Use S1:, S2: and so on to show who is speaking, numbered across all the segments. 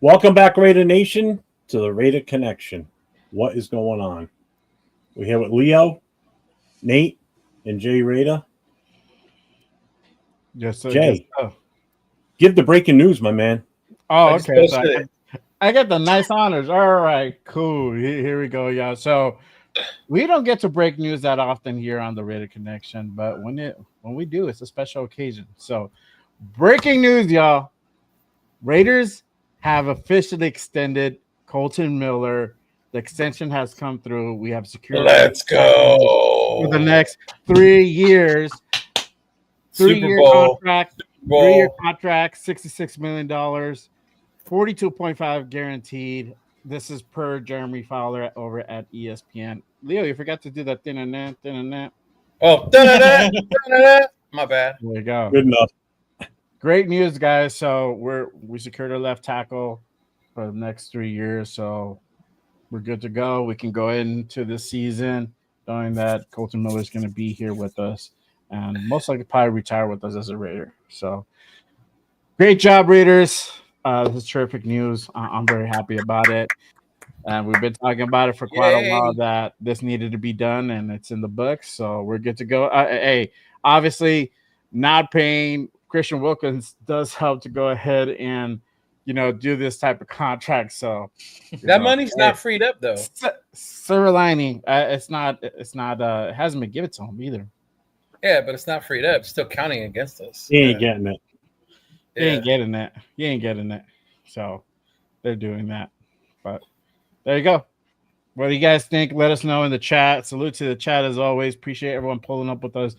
S1: Welcome back, Raider Nation, to the Raider Connection. What is going on? We're here with Leo, Nate, and Jay Raider.
S2: Yes, sir.
S1: Jay,
S2: Yes, sir.
S1: give the breaking news, my man.
S2: Oh,
S3: I just
S2: okay. So
S3: posted it.
S2: I get the nice honors. All right, cool. Here we go, y'all. So we don't get to break news that often here on the Raider Connection, but when we do, it's a special occasion. So breaking news, y'all. Raiders have officially extended Colton Miller. The extension has come through. We have secured
S3: Let's
S2: for the
S3: go.
S2: next 3 years.
S3: Super
S2: Three-year
S3: Bowl.
S2: contract.
S3: Bowl.
S2: 3-year contract, $66 million, 42.5 guaranteed. This is per Jeremy Fowler over at ESPN. Leo, you forgot to do that. There
S3: Oh, da-da-da, da-da-da. My bad.
S2: you go.
S1: Good enough.
S2: Great news, guys. So we secured our left tackle for the next 3 years. So we're good to go. We can go into this season knowing that Colton Miller is going to be here with us and most likely probably retire with us as a Raider. So great job, Raiders. This is terrific news. I'm very happy about it. And we've been talking about it for quite a while
S3: Yay.
S2: that this needed to be done, and it's in the books. So we're good to go. Hey, obviously, not paying Christian Wilkins does help to go ahead and do this type of contract. So
S3: That money's not freed up though.
S2: silver lining. It's not. It hasn't been given to him either.
S3: Yeah, but it's not freed up. It's still counting against us.
S1: He ain't getting it.
S2: You ain't getting that. You ain't getting it. So they're doing that. But there you go. What do you guys think? Let us know in the chat. Salute to the chat as always. Appreciate everyone pulling up with us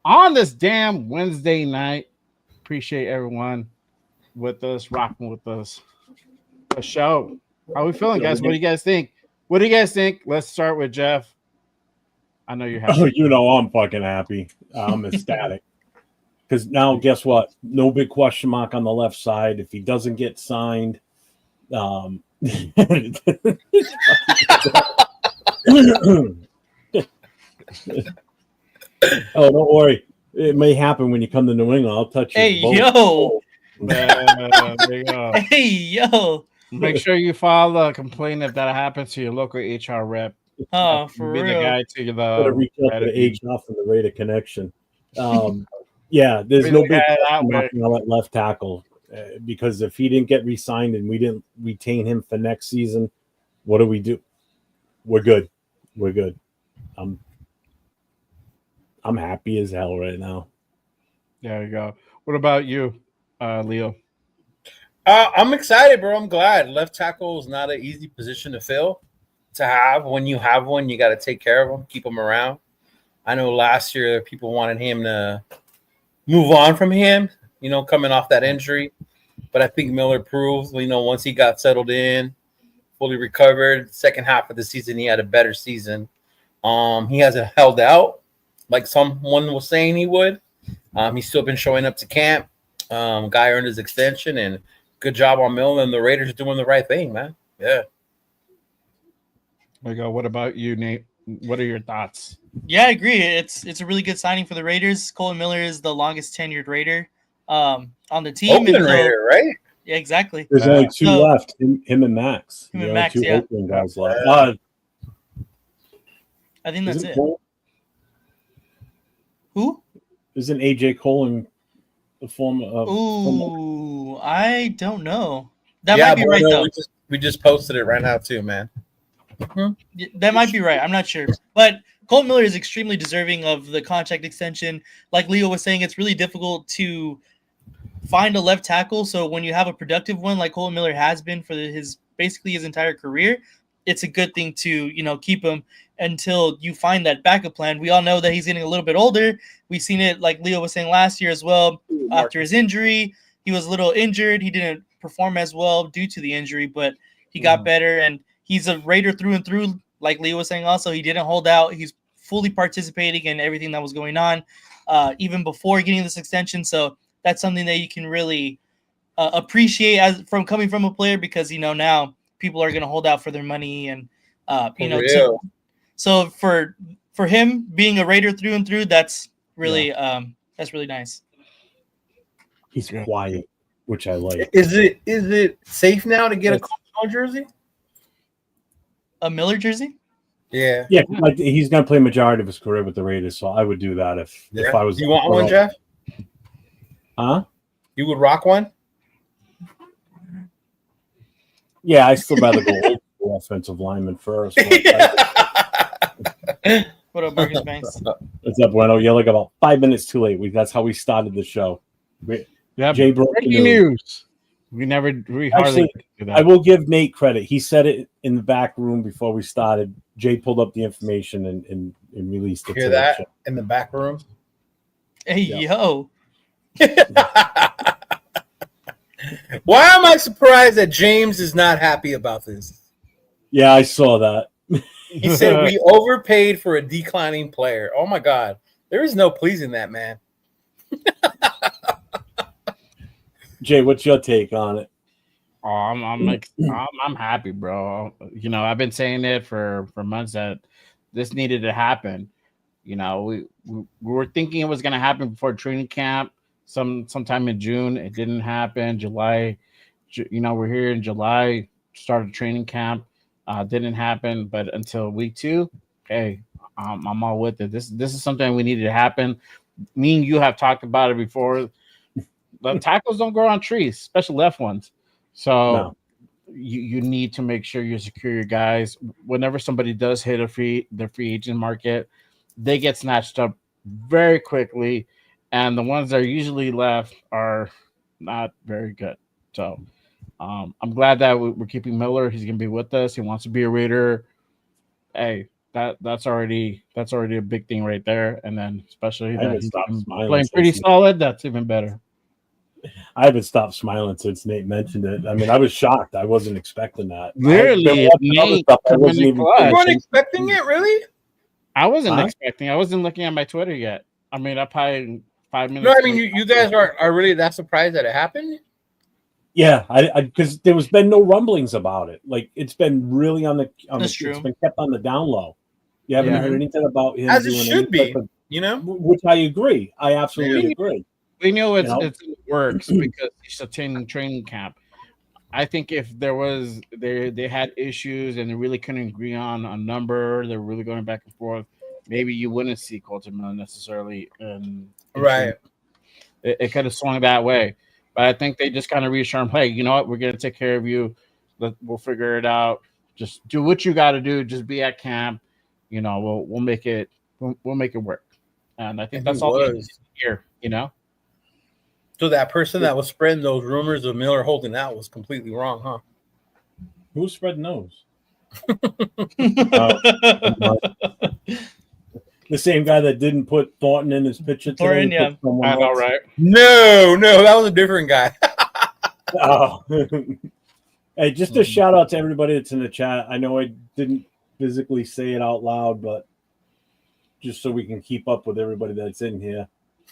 S2: on this damn Wednesday night. Appreciate everyone with us, rocking with us. A show. How we feeling, guys? What do you guys think? What do you guys think? Let's start with Jeff. I know you're happy.
S1: Oh, you know I'm fucking happy. I'm ecstatic. Because now, guess what? No big question mark on the left side. If he doesn't get signed, oh, don't worry. It may happen when you come to New England. I'll touch you.
S4: Hey, yo.
S2: There you go.
S4: Hey, yo.
S2: Make sure you file a complaint if that happens to your local HR rep.
S4: Oh, for
S2: Be the
S4: real.
S2: guy to
S1: Gotta reach out to the HR from the Raider Connection. Yeah, there's
S2: Be
S1: no
S2: the
S1: big
S2: guy that
S1: question
S2: way.
S1: mark now at left tackle because if he didn't get re-signed and we didn't retain him for next season, what do we do? We're good. We're good. I'm happy as hell right now.
S2: There you go. What about you, Leo?
S3: I'm excited, bro. I'm glad. Left tackle is not an easy position to fill. To have when you have one, you got to take care of them, keep them around. I know last year people wanted him to move on from him, coming off that injury. But I think Miller proved, once he got settled in, fully recovered, second half of the season, he had a better season. He hasn't held out like someone was saying he would. He's still been showing up to camp. Guy earned his extension, and good job on Miller, and the Raiders doing the right thing, man. Yeah.
S2: There you go. What about you, Nate? What are your thoughts?
S4: Yeah, I agree. It's a really good signing for the Raiders. Colin Miller is the longest tenured Raider on the team.
S3: Oakland Raider, right?
S4: Yeah, exactly.
S1: There's only two left, him and Max.
S4: Him and
S1: The only
S4: Max,
S1: two
S4: yeah.
S1: Oakland guys left.
S4: I think that's
S1: Isn't
S4: it.
S1: Cole-
S4: Who?
S1: Isn't AJ Cole the former?
S4: Ooh, I don't know. That
S3: Yeah,
S4: might be
S3: but
S4: right,
S3: no,
S4: though.
S3: we just posted it right now too, man.
S4: That might be right. I'm not sure. But Colton Miller is extremely deserving of the contract extension. Like Leo was saying, it's really difficult to find a left tackle. So when you have a productive one like Colton Miller has been for basically his entire career, it's a good thing to, keep him until you find that backup plan. We all know that he's getting a little bit older. We've seen it, like Leo was saying last year as well. After his injury, he was a little injured. He didn't perform as well due to the injury, but he got better, and he's a Raider through and through. Like Leo was saying also, he didn't hold out. He's fully participating in everything that was going on, even before getting this extension. So that's something that you can really appreciate as from coming from a player, because now people are going to hold out for their money, and so for him being a Raider through and through, that's really nice.
S1: He's quiet. which I like.
S3: Is it safe now to get a Cole jersey?
S4: A Miller jersey?
S3: Yeah.
S1: Yeah, he's going to play majority of his career with the Raiders, so I would do that if I was.
S3: Do you want one, Jeff?
S1: Huh?
S3: You would rock one?
S1: Yeah, I still rather go old offensive lineman first.
S4: What up, Marcus Banks?
S1: What's up, Bueno? You're like about 5 minutes too late. That's how we started the show. Jay broke the
S2: breaking news. We hardly do that.
S1: I will give Nate credit. He said it in the back room before we started. Jay pulled up the information and released it.
S3: Hear that in the back room?
S4: Hey, yo.
S3: Why am I surprised that James is not happy about this?
S1: Yeah, I saw that.
S3: He said we overpaid for a declining player. Oh my God. There is no pleasing that man.
S1: Jay, what's your take on it?
S2: Oh, I'm happy, bro. You know, I've been saying it for months that this needed to happen. You know, we were thinking it was going to happen before training camp, sometime in June. It didn't happen. July, you know, we're here in July. Started training camp, didn't happen. But until week 2, hey, I'm all with it. This is something we needed to happen. Me and you have talked about it before. The tackles don't grow on trees, especially left ones. So you need to make sure you secure your guys. Whenever somebody does hit the free agent market, they get snatched up very quickly, and the ones that are usually left are not very good. So I'm glad that we're keeping Miller. He's going to be with us. He wants to be a Raider. Hey, that's already a big thing right there. And then especially that he's playing pretty solid, that's even better.
S1: I haven't stopped smiling since Nate mentioned it. I mean, I was shocked. I wasn't expecting that.
S2: Literally,
S3: You weren't expecting it, really?
S2: I wasn't expecting. I wasn't looking at my Twitter yet. I mean, I probably 5 minutes.
S3: No, I mean, you guys are really that surprised that it happened?
S1: Yeah, I because there was been no rumblings about it. Like it's been really on the it's been kept on the down low. You haven't heard anything about him
S3: as it should be, you know.
S1: Which I agree. I absolutely agree.
S2: We know it's in the works because he's attending training camp. I think if there was they had issues and they really couldn't agree on a number, they're really going back and forth. Maybe you wouldn't see Colton Miller necessarily.
S3: Right.
S2: It could have swung that way, but I think they just kind of reassured him, "Hey, you know what? We're going to take care of you. We'll figure it out. Just do what you got to do. Just be at camp. You know, we'll make it. We'll make it work." And I think that's all we need here. You know.
S3: So that person that was spreading those rumors of Miller holding out was completely wrong, huh?
S1: Who's spreading those? The same guy that didn't put Thornton in his picture today.
S4: Thornton, yeah.
S2: I know, right?
S3: No, that was a different guy.
S1: Oh. Hey, just a shout out to everybody that's in the chat. I know I didn't physically say it out loud, but just so we can keep up with everybody that's in here.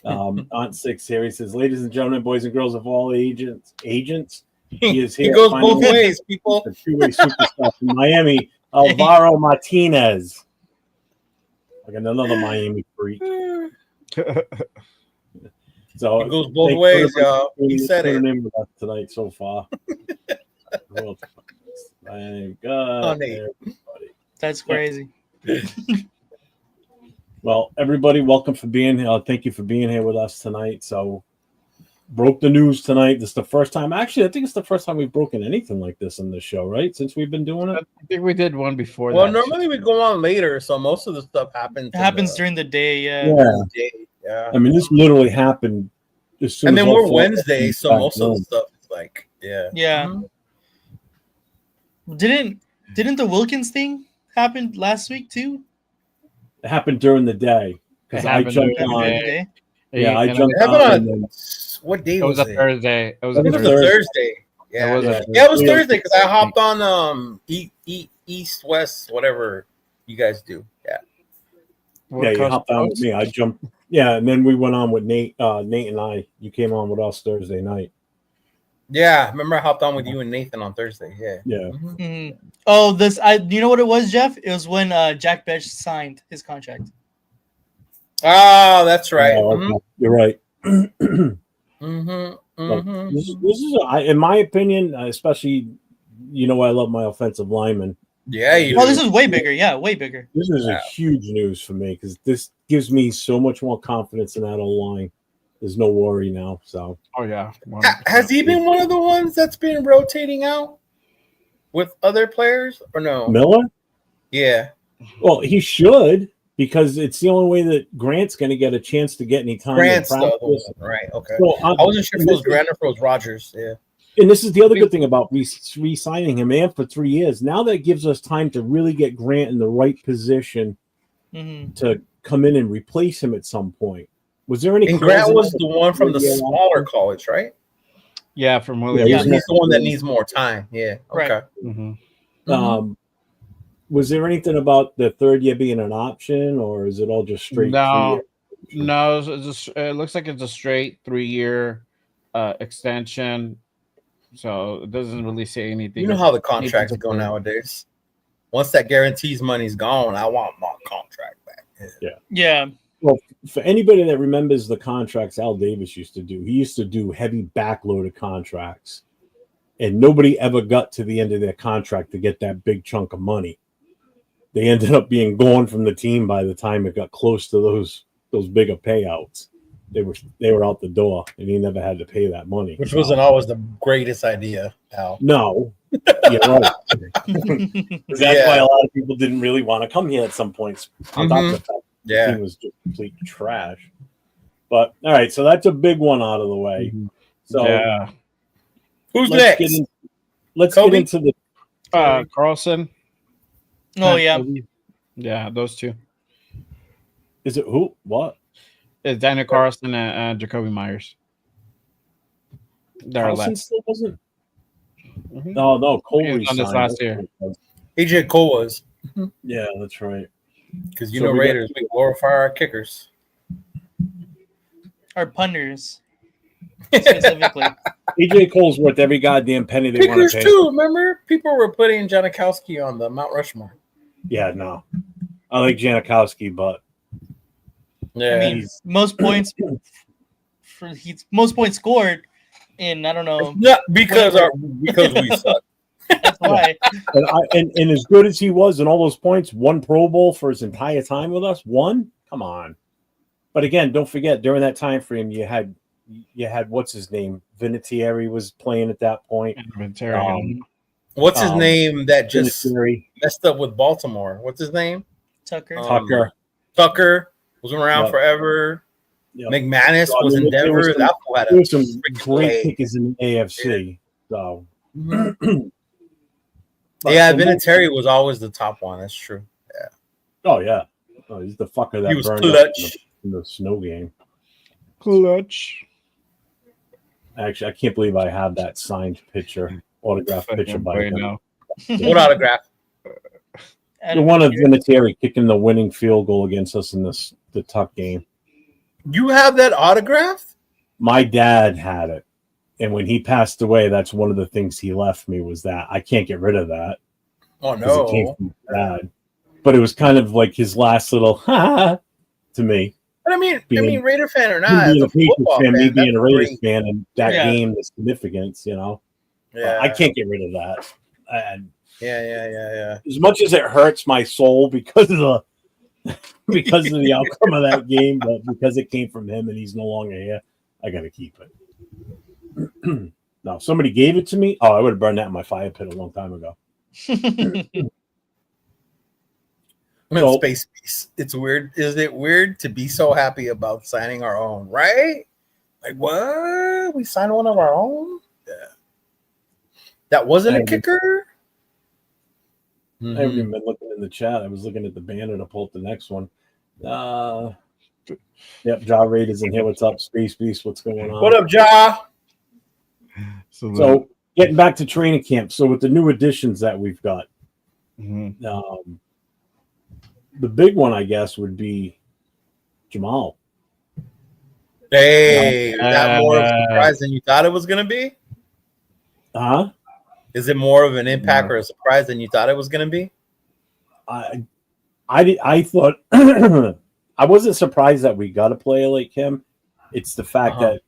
S1: Aunt Six here. He says, "Ladies and gentlemen, boys and girls of all agents, he is here."
S3: He goes both ways, people.
S1: The two-way superstar from Miami, Alvaro Martinez, like another Miami freak. So
S3: it goes both ways, y'all. He said it.
S1: In with us tonight so far. Thank God, everybody.
S4: That's crazy.
S1: Well, everybody, welcome for being here. Thank you for being here with us tonight. So, broke the news tonight. This is the first time. Actually, I think it's the first time we've broken anything like this in this show, right? Since we've been doing it.
S2: I think we did one before.
S3: Well, normally we go on later, so most of the stuff happens.
S4: It happens during the day.
S3: Yeah.
S1: I mean, this literally happened as soon.
S3: And then
S1: as
S3: we're Wednesday, so most of the stuff is like,
S4: yeah.
S3: Mm-hmm.
S4: Didn't the Wilkins thing happen last week too?
S1: It happened during the day because I jumped on. Yeah, I jumped on.
S3: What day
S2: was it?
S3: It was
S2: Thursday.
S3: It was a Thursday. Yeah, it was Thursday because I hopped on East, West, whatever you guys do. Yeah.
S1: Yeah, you hopped on with me. I jumped. Yeah, and then we went on with Nate. Nate and I. You came on with us Thursday night.
S3: Yeah, remember I hopped on with you and Nathan on Thursday. Yeah.
S4: Mm-hmm. Oh, you know what it was, Jeff? It was when Jack Betch signed his contract.
S3: Oh, that's right.
S1: Oh, okay. You're right.
S3: Mm-hmm. Mhm.
S1: This is in my opinion, especially, I love my offensive lineman.
S3: Yeah, you
S4: Well,
S3: do.
S4: this is way bigger. Yeah, way bigger.
S1: This is
S3: Yeah.
S1: a huge news for me because this gives me so much more confidence in that O-line. There's no worry now. So,
S2: Oh yeah.
S3: Has he been one of the ones that's been rotating out with other players or no?
S1: Miller?
S3: Yeah.
S1: Well, he should, because it's the only way that Grant's going to get a chance to get any time in
S3: Grant's the other one,
S1: practice.
S3: right? Okay.
S1: So,
S3: I wasn't sure if it was Grant or if it was Rogers. Yeah.
S1: and this is the other good thing about re-signing him and for 3 years. Now that gives us time to really get Grant in the right position to come in and replace him at some point. Was there any?
S3: And Grant was the one from the smaller college, right?
S2: Yeah, from William.
S3: Yeah, he's the one that needs more time. Yeah. Okay.
S4: Right.
S2: Mm-hmm.
S1: Was there anything about the third year being an option, or is it all just straight?
S2: No, it looks like it's a straight 3-year extension. So it doesn't really say anything.
S3: You know how the contracts go nowadays. Once that guarantees money's gone, I want my contract back.
S4: Yeah.
S1: Well, for anybody that remembers the contracts Al Davis used to do, he used to do heavy backloaded contracts, and nobody ever got to the end of their contract to get that big chunk of money. They ended up being gone from the team by the time it got close to those bigger payouts. They were out the door, and he never had to pay that money.
S3: Which wasn't always the greatest idea, Al.
S1: No, you're right. That's why a lot of people didn't really want to come here at some points. On top of the fact the team was just complete trash. But all right, so that's a big one out of the way. So
S2: yeah.
S3: Who's next?
S1: Let's get into the
S2: Carlson.
S4: Oh yeah.
S2: Yeah, those two.
S1: Is it who? What?
S2: It's Daniel Carlson and Jacoby Myers.
S1: Carlson still wasn't. No, Cole
S2: was on this last year.
S3: AJ Cole was.
S1: Yeah, that's right.
S3: Because Raiders, we glorify our kickers.
S4: Our punters. Specifically.
S1: AJ Cole's worth every goddamn penny they want to pay.
S3: Too, remember? People were putting Janikowski on the Mount Rushmore.
S1: Yeah, no. I like Janikowski, but
S3: yeah,
S4: I mean, most points scored in, I don't know.
S3: Yeah, because we suck.
S4: That's why.
S1: And as good as he was in all those points, one Pro Bowl for his entire time with us, one? Come on. But again, don't forget, during that time frame, you had what's his name? Vinatieri was playing at that point.
S3: What's his name that just
S1: Vinatieri.
S3: Messed up with Baltimore? What's his name?
S4: Tucker.
S3: Tucker was around forever. Yep. McManus was in Denver. There
S1: was some great kickers in the AFC. So
S3: yeah, Vinatieri was always the top one. That's true. Yeah.
S1: Oh yeah. Oh, he's the fucker that
S3: was
S1: burned
S3: clutch
S1: in the snow game.
S2: Clutch.
S1: Actually, I can't believe I have that signed picture, autographed picture by him.
S3: What autograph?
S1: The one of Vinatieri kicking the winning field goal against us in the Tuck game.
S3: You have that autograph?
S1: My dad had it. And when he passed away, that's one of the things he left me was that. I can't get rid of that.
S3: Oh, no.
S1: It came from Dad. But it was kind of like his last little ha to me.
S3: But I mean, Raider fan or not,
S1: being
S3: as a football fan,
S1: me being a Raiders
S3: great.
S1: fan, and that game, the significance,
S3: Yeah.
S1: I can't get rid of that. And
S3: Yeah.
S1: as much as it hurts my soul because of the outcome of that game, but because it came from him and he's no longer here, I got to keep it. No, somebody gave it to me. Oh, I would have burned that in my fire pit a long time ago.
S3: Space Beast. It's weird. Is it weird to be so happy about signing our own, right? Like, what? We signed one of our own? Yeah. That wasn't a kicker?
S1: I haven't even been looking in the chat. I was looking at the banner to pull up the next one. Yep, Ja Raid is in here. What's up, Space Beast? What's going on?
S3: What up, Ja?
S1: So getting back to training camp. So with the new additions that we've got, the big one, I guess, would be Jamal.
S3: Hey, is that more of a surprise than you thought it was going to be?
S1: Huh?
S3: Is it more of an impact or a surprise than you thought it was going to be?
S1: I thought I wasn't surprised that we got a player like him. It's the fact that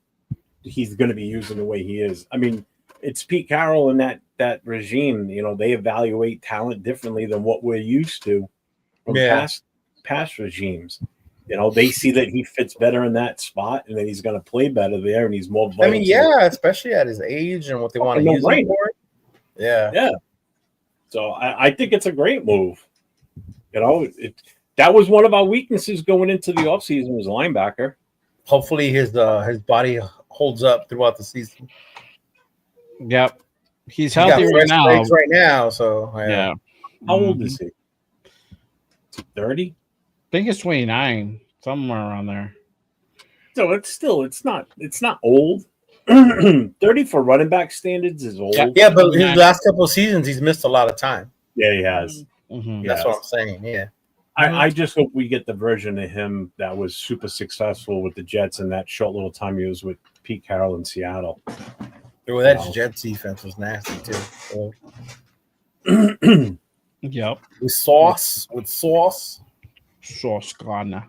S1: he's going to be using the way he is. I mean, it's Pete Carroll and that regime. You know, they evaluate talent differently than what we're used to from past regimes. You know, they see that he fits better in that spot, and that he's going to play better there, and he's more vital.
S3: I mean, especially at his age and what they want to use him for. Yeah.
S1: So I think it's a great move. You know, that was one of our weaknesses going into the offseason was linebacker.
S3: Hopefully his body holds up throughout the season.
S2: Yep. He's healthy
S3: right now. So
S2: yeah.
S1: How old is he? 30?
S2: I think it's 29, somewhere around there.
S1: So it's not old. 30 for running back standards is old.
S3: Yeah, but his last couple of seasons he's missed a lot of time.
S1: Yeah, he has.
S2: Mm-hmm.
S3: That's what I'm saying. Yeah.
S1: I just hope we get the version of him that was super successful with the Jets in that short little time he was with Pete Carroll in Seattle.
S3: Well, that Jets defense was nasty too. So.
S2: Yep.
S3: With sauce.
S2: Sauce Ghana.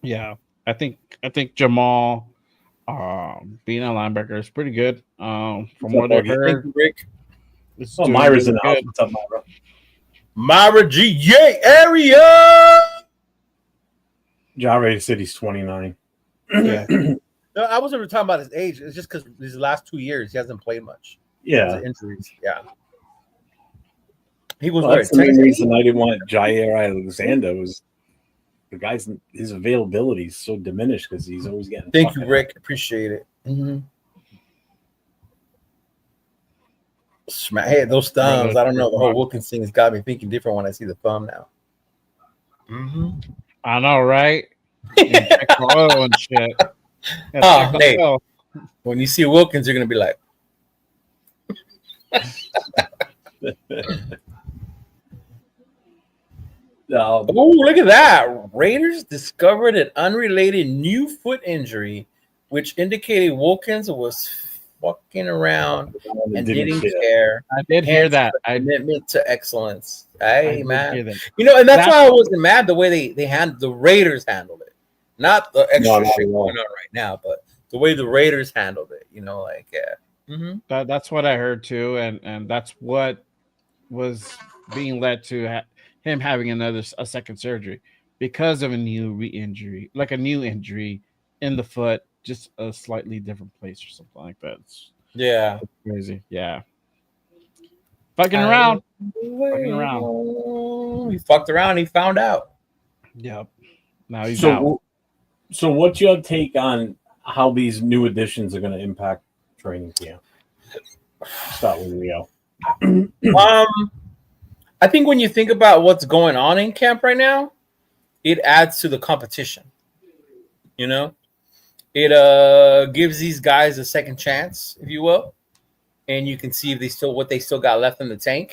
S2: Yeah. I think Jamal being a linebacker is pretty good. From what I've heard.
S3: Thank you, Rick.
S1: Myra's in the house. What's up, Myra?
S3: Myra G. Yay, area.
S1: Jare said he's 29.
S2: Yeah.
S3: No, I wasn't talking about his age. It's just because these last 2 years he hasn't played much.
S1: Yeah.
S3: Injuries. Yeah. He was
S1: that's the main reason I didn't want Jair Alexander was the guy's his availability is so diminished because he's always getting.
S3: Thank you, Rick. Appreciate it. Mm-hmm. Hey, those thumbs. I don't know. The whole Wilkins thing has got me thinking different when I see the thumb now.
S2: Mm-hmm. I know, right? Check the oil and shit.
S3: Hey, when you see Wilkins, you're gonna be like, oh, look at that! Raiders discovered an unrelated new foot injury, which indicated Wilkins was fucking around and didn't care.
S2: I did hear that.
S3: Commitment to excellence. Hey, man. You know, and that's why I wasn't mad the way they handled the Raiders handled it. Not the extra shit going on right now, but the way the Raiders handled it. You know, like
S2: that's what I heard too, and that's what was being led to him having a second surgery because of a new injury in the foot. Just a slightly different place or something like that. It's crazy. Yeah. Fucking around.
S3: He fucked around. He found out.
S2: Yep. Now he's out.
S1: So what's your take on how these new additions are going to impact training camp? Start with Leo.
S3: I think when you think about what's going on in camp right now, it adds to the competition. You know? It gives these guys a second chance, if you will, and you can see if what they still got left in the tank.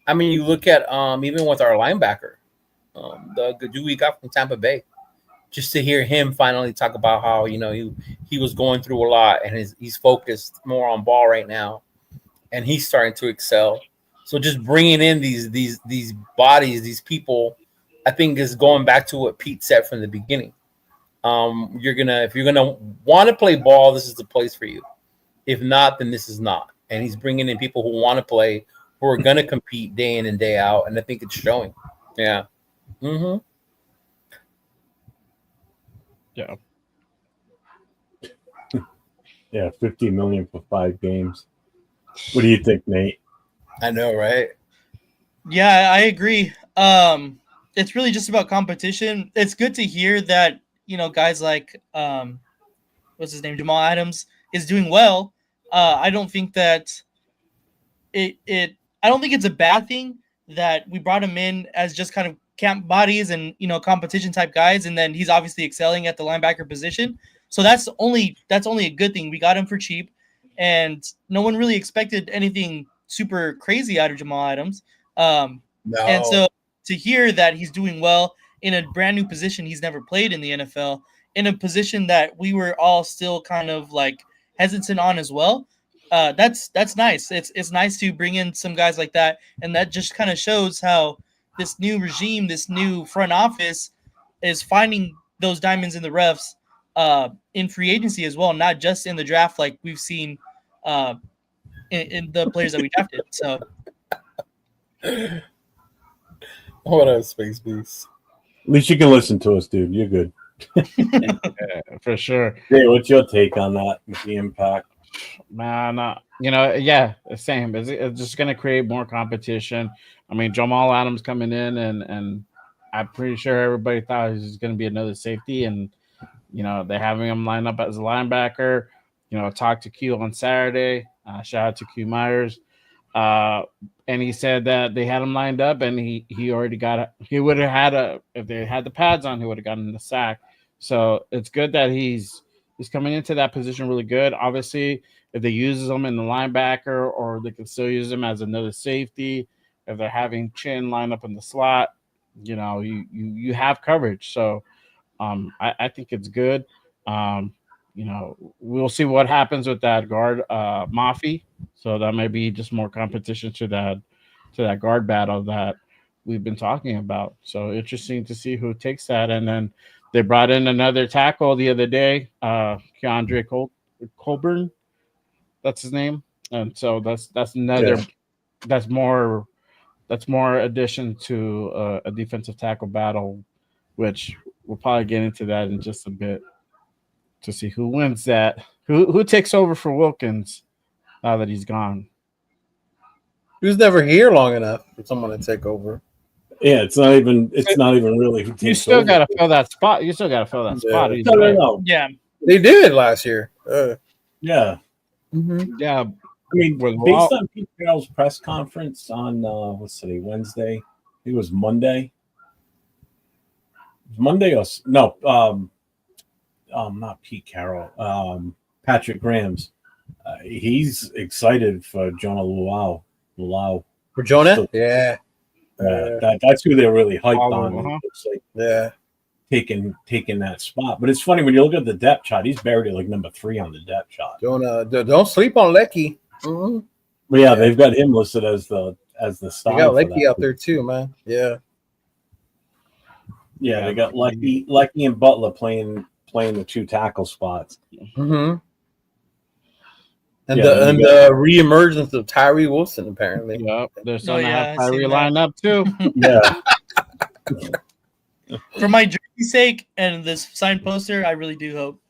S3: I mean, you look at even with our linebacker, the dude we got from Tampa Bay, just to hear him finally talk about how he was going through a lot and he's focused more on ball right now, and he's starting to excel. So just bringing in these bodies, these people, I think is going back to what Pete said from the beginning. If you're gonna want to play ball, this is the place for you. If not, then this is not. And he's bringing in people who want to play, who are gonna compete day in and day out, and I think it's showing. Yeah. Mm-hmm.
S2: Yeah.
S1: Yeah, $50 million for 5 games. What do you think, Nate?
S3: I know, right?
S4: Yeah, I agree. It's really just about competition. It's good to hear that. Guys like what's his name, Jamal Adams is doing well. I don't think that I don't think it's a bad thing that we brought him in as just kind of camp bodies and competition type guys, and then he's obviously excelling at the linebacker position. So that's only a good thing. We got him for cheap, and no one really expected anything super crazy out of Jamal Adams.
S3: No.
S4: And so to hear that he's doing well in a brand new position he's never played in the NFL, in a position that we were all still kind of like hesitant on as well. That's nice. It's nice to bring in some guys like that, and that just kind of shows how this new regime, this new front office, is finding those diamonds in the roughs in free agency as well, not just in the draft like we've seen in the players that we drafted. So
S3: What up, Space Beast?
S1: At least you can listen to us, dude. You're good.
S2: Yeah, for sure.
S1: Hey, what's your take on that with the impact?
S2: Man, yeah, the same. It's just going to create more competition. I mean, Jamal Adams coming in, and I'm pretty sure everybody thought he was going to be another safety, and they're having him line up as a linebacker. Talked to Q on Saturday. Shout out to Q Myers. And he said that they had him lined up, and he already got he would have had if they had the pads on, he would have gotten the sack. So it's good that he's coming into that position really good. Obviously, if they use him in the linebacker, or they can still use him as another safety, if they're having Chin line up in the slot, you have coverage. So I think it's good. We'll see what happens with that guard Mafi. So that may be just more competition to that guard battle that we've been talking about. So interesting to see who takes that. And then they brought in another tackle the other day, Keandre Colburn. That's his name. And so that's another that's more addition to a defensive tackle battle, which we'll probably get into that in just a bit to see who wins that. Who takes over for Wilkins now that he's gone?
S3: He was never here long enough for someone to take over.
S1: Yeah, it's not even really who takes
S2: You still
S1: over.
S2: got to fill that spot. You still got to fill that spot.
S1: No.
S4: yeah,
S3: They did last year.
S1: Yeah.
S3: Mm-hmm.
S2: Yeah.
S1: I mean, based on Pete Carroll's press conference on what's today, Wednesday? I think it was Monday. Monday or no? Not Pete Carroll. Patrick Graham's. He's excited for Jonah Luau.
S3: For Jonah?
S1: So,
S3: yeah.
S1: That's who they're really hyped on.
S2: Uh-huh.
S1: It's like
S3: Yeah.
S1: taking that spot. But it's funny when you look at the depth chart, he's buried at like number 3 on the depth chart.
S3: Don't sleep on Lecky. Mm-hmm.
S1: But yeah, they've got him listed as the star.
S3: They got Lecky out there too, man. Yeah.
S1: Yeah, they got Lecky and Butler playing the 2 tackle spots.
S3: Mm-hmm. And the reemergence of Tyree Wilson, apparently.
S2: Yep, they're starting to have
S4: I've
S2: Tyree
S4: seen
S2: line up too.
S1: Yeah.
S4: For my jersey's sake and this signed poster, I really do hope.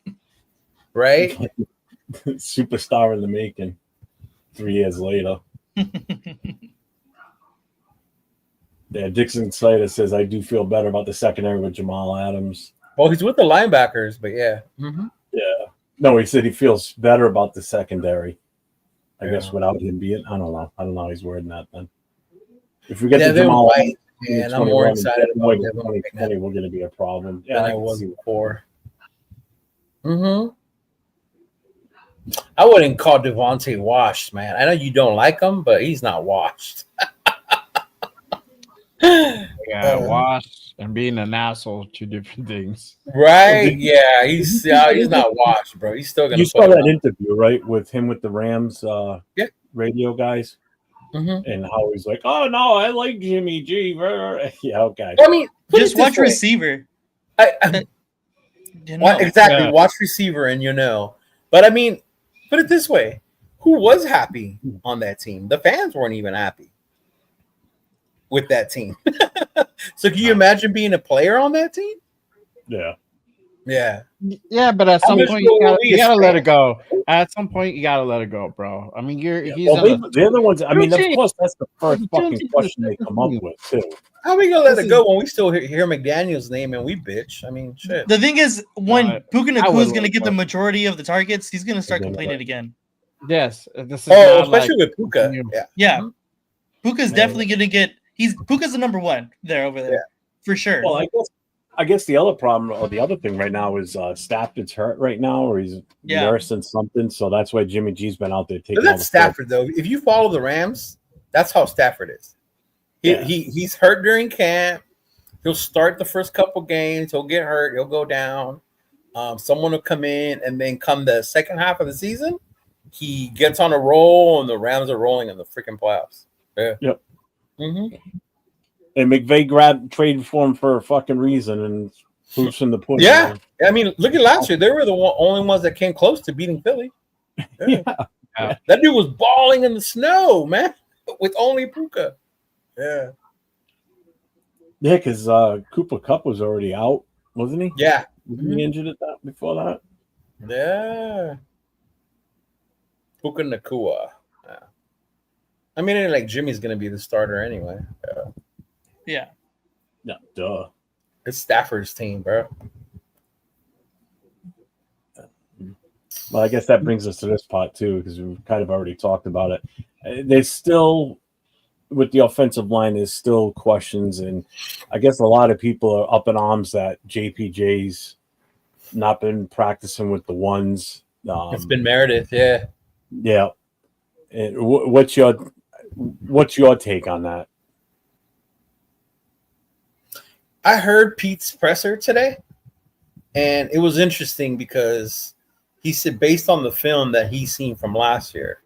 S3: Right?
S1: Superstar in the making 3 years later. Yeah, Dixon Slater says, I do feel better about the secondary with Jamal Adams.
S3: Well, he's with the linebackers, but yeah. Mm-hmm.
S1: Yeah. No, he said he feels better about the secondary. I guess without him being, I don't know how he's wording that then. If we get the Jamal Adams,
S3: and I'm more excited about
S1: 2020, we're going to be a problem.
S3: Than I was before. Mm-hmm. I wouldn't call Devontae washed, man. I know you don't like him, but he's not washed.
S2: Yeah, washed and being an asshole, 2 different things.
S3: Right? Yeah, he's not washed, bro. He's still gonna.
S1: You saw that interview, right, with him with the Rams radio guys, and how he's like, "Oh no, I like Jimmy G." Yeah, okay.
S3: I mean,
S4: just watch receiver.
S3: Exactly, watch receiver, and But I mean, put it this way: who was happy on that team? The fans weren't even happy with that team. So can you imagine being a player on that team?
S1: Yeah.
S2: Yeah, but at some point you gotta let it go. At some point you gotta let it go, bro. I mean, they're
S1: the ones. I mean, of course, that's the first fucking question they come up with too.
S3: How are we gonna let it go when we still hear McDaniel's name and we bitch? I mean, shit.
S4: The thing is, when Puka Nacua is gonna get the majority of the targets, he's gonna start complaining again.
S2: Yes, this is
S3: especially with Puka.
S4: Yeah. Puka's definitely gonna get. Puka's the number 1 over there for sure.
S1: Well, I guess the other problem or the other thing right now is Stafford's hurt right now, or he's nursing something, so that's why Jimmy G's been out there taking.
S3: That's Stafford though. If you follow the Rams, that's how Stafford is. He's hurt during camp. He'll start the first couple games. He'll get hurt. He'll go down. Someone will come in, and then come the second half of the season, he gets on a roll, and the Rams are rolling in the freaking playoffs. Yeah.
S1: Yep. Mm-hmm. And McVay traded for him for a fucking reason, and Proofs in the pudding.
S3: Yeah.
S1: Man.
S3: I mean, look at last year. They were the only ones that came close to beating Philly. Yeah.
S2: Yeah.
S3: That dude was balling in the snow, man, with only Puka. Yeah.
S1: Yeah, because Cooper Cup was already out, wasn't he?
S3: Yeah.
S1: Wasn't he injured at that before that?
S3: Yeah. Puka Nakua. Yeah. I mean, like Jimmy's going to be the starter anyway.
S4: Yeah.
S1: No, duh.
S3: It's Stafford's team, bro.
S1: Well, I guess that brings us to this part too, because we've kind of already talked about it. There's still, with the offensive line, there's still questions, and I guess a lot of people are up in arms that JPJ's not been practicing with the ones.
S3: It's been Meredith, yeah.
S1: Yeah. And what's your take on that?
S3: I heard Pete's presser today, and it was interesting because he said based on the film that he's seen from last year,